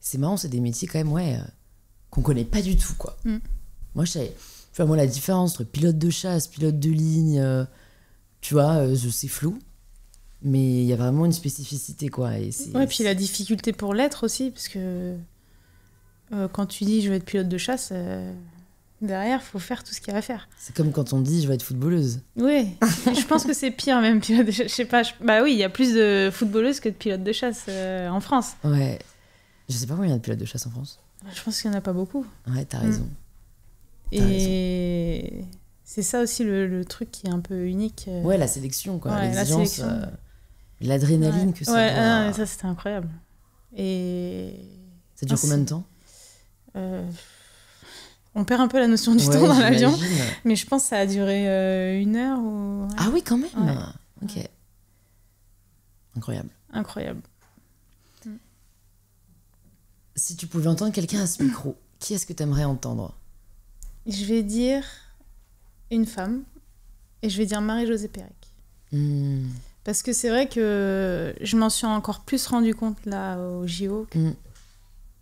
[SPEAKER 1] c'est marrant, c'est des métiers quand même, qu'on connaît pas du tout, quoi. Moi, je savais... moi, la différence entre pilote de chasse, pilote de ligne, tu vois, c'est flou. Mais il y a vraiment une spécificité, quoi. Et
[SPEAKER 2] puis la difficulté pour l'être aussi, parce que quand tu dis je vais être pilote de chasse, derrière, il faut faire tout ce qu'il y a à faire.
[SPEAKER 1] C'est comme quand on dit je vais être footballeuse.
[SPEAKER 2] Oui, je pense que c'est pire même, pilote de chasse. Je sais pas, oui, il y a plus de footballeuses que de pilotes de chasse en France.
[SPEAKER 1] Ouais. Je sais pas combien il y a de pilotes de chasse en France.
[SPEAKER 2] Je pense qu'il y en a pas beaucoup.
[SPEAKER 1] Ouais, t'as raison.
[SPEAKER 2] Et c'est ça aussi le truc qui est un peu unique.
[SPEAKER 1] Ouais, la sélection, quoi.
[SPEAKER 2] Ouais,
[SPEAKER 1] l'exigence, l'adrénaline que ça doit...
[SPEAKER 2] mais ça, c'était incroyable. Et...
[SPEAKER 1] Ça dure combien de temps ?
[SPEAKER 2] On perd un peu la notion du temps dans l'avion, mais je pense que ça a duré 1 heure. Ou...
[SPEAKER 1] Ah oui, quand même.
[SPEAKER 2] Ouais.
[SPEAKER 1] Ok. Incroyable. Si tu pouvais entendre quelqu'un à ce micro, qui est-ce que tu aimerais entendre ?
[SPEAKER 2] Je vais dire une femme, et je vais dire Marie-Josée Pérec. Parce que c'est vrai que je m'en suis encore plus rendu compte là au JO.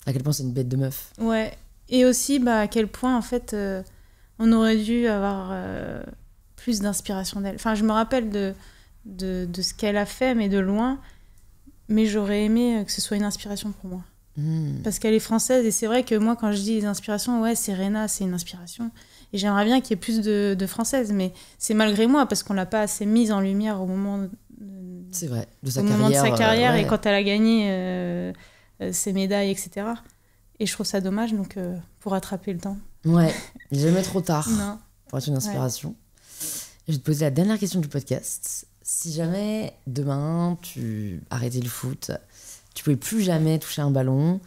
[SPEAKER 1] À quel point c'est une bête de meuf.
[SPEAKER 2] Ouais, et aussi à quel point en fait on aurait dû avoir plus d'inspiration d'elle. Enfin, je me rappelle de ce qu'elle a fait, mais de loin, mais j'aurais aimé que ce soit une inspiration pour moi. Parce qu'elle est française, et c'est vrai que moi quand je dis les inspirations, Serena c'est une inspiration, et j'aimerais bien qu'il y ait plus de françaises, mais c'est malgré moi parce qu'on l'a pas assez mise en lumière au moment
[SPEAKER 1] c'est vrai, de sa
[SPEAKER 2] moment de sa carrière,
[SPEAKER 1] ouais.
[SPEAKER 2] et quand elle a gagné ses médailles, etc. Et je trouve ça dommage, donc pour rattraper le temps.
[SPEAKER 1] Ouais, jamais trop tard
[SPEAKER 2] Non.
[SPEAKER 1] pour être une inspiration. Je vais te poser la dernière question du podcast. Si jamais demain tu arrêtais le foot, tu pouvais plus jamais toucher un ballon,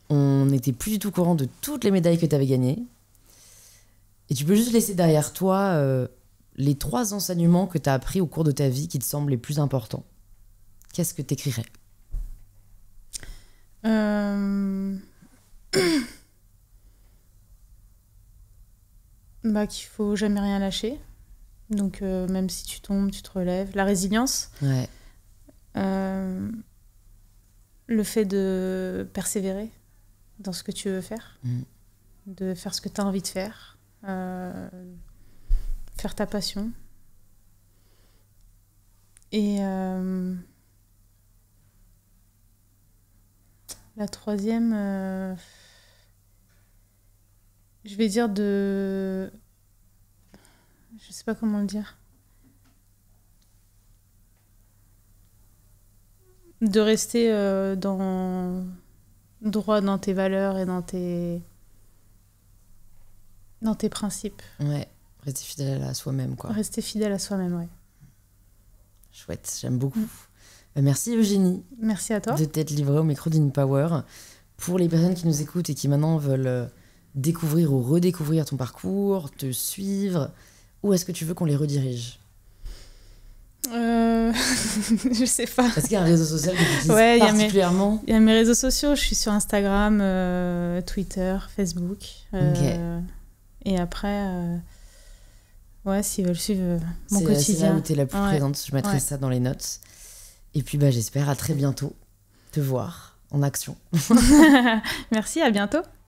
[SPEAKER 1] on n'était plus du tout au courant de toutes les médailles que tu avais gagnées, et tu peux juste laisser derrière toi les 3 enseignements que tu as appris au cours de ta vie qui te semblent les plus importants, qu'est-ce que tu écrirais ?
[SPEAKER 2] Bah, qu'il faut jamais rien lâcher. Donc, même si tu tombes, tu te relèves. La résilience.
[SPEAKER 1] Ouais.
[SPEAKER 2] Le fait de persévérer dans ce que tu veux faire. De faire ce que tu as envie de faire. Faire ta passion. Et la 3e, je vais dire de... Je sais pas comment le dire. De rester droit dans tes valeurs et dans tes principes.
[SPEAKER 1] Ouais, rester fidèle à soi-même, quoi.
[SPEAKER 2] Rester fidèle à soi-même, ouais.
[SPEAKER 1] Chouette, j'aime beaucoup. Merci Eugénie.
[SPEAKER 2] Merci à toi.
[SPEAKER 1] De t'être livrée au micro d'InPower. Pour les personnes qui nous écoutent et qui maintenant veulent découvrir ou redécouvrir ton parcours, te suivre, où est-ce que tu veux qu'on les redirige ?
[SPEAKER 2] Je sais pas.
[SPEAKER 1] Est-ce qu'il y a un réseau social que tu utilises particulièrement ?
[SPEAKER 2] Il y a mes réseaux sociaux. Je suis sur Instagram, Twitter, Facebook. Et après, s'ils veulent suivre mon quotidien.
[SPEAKER 1] C'est là où tu es la plus présente. Je mettrai ça dans les notes. Et puis j'espère à très bientôt te voir en action.
[SPEAKER 2] Merci, à bientôt.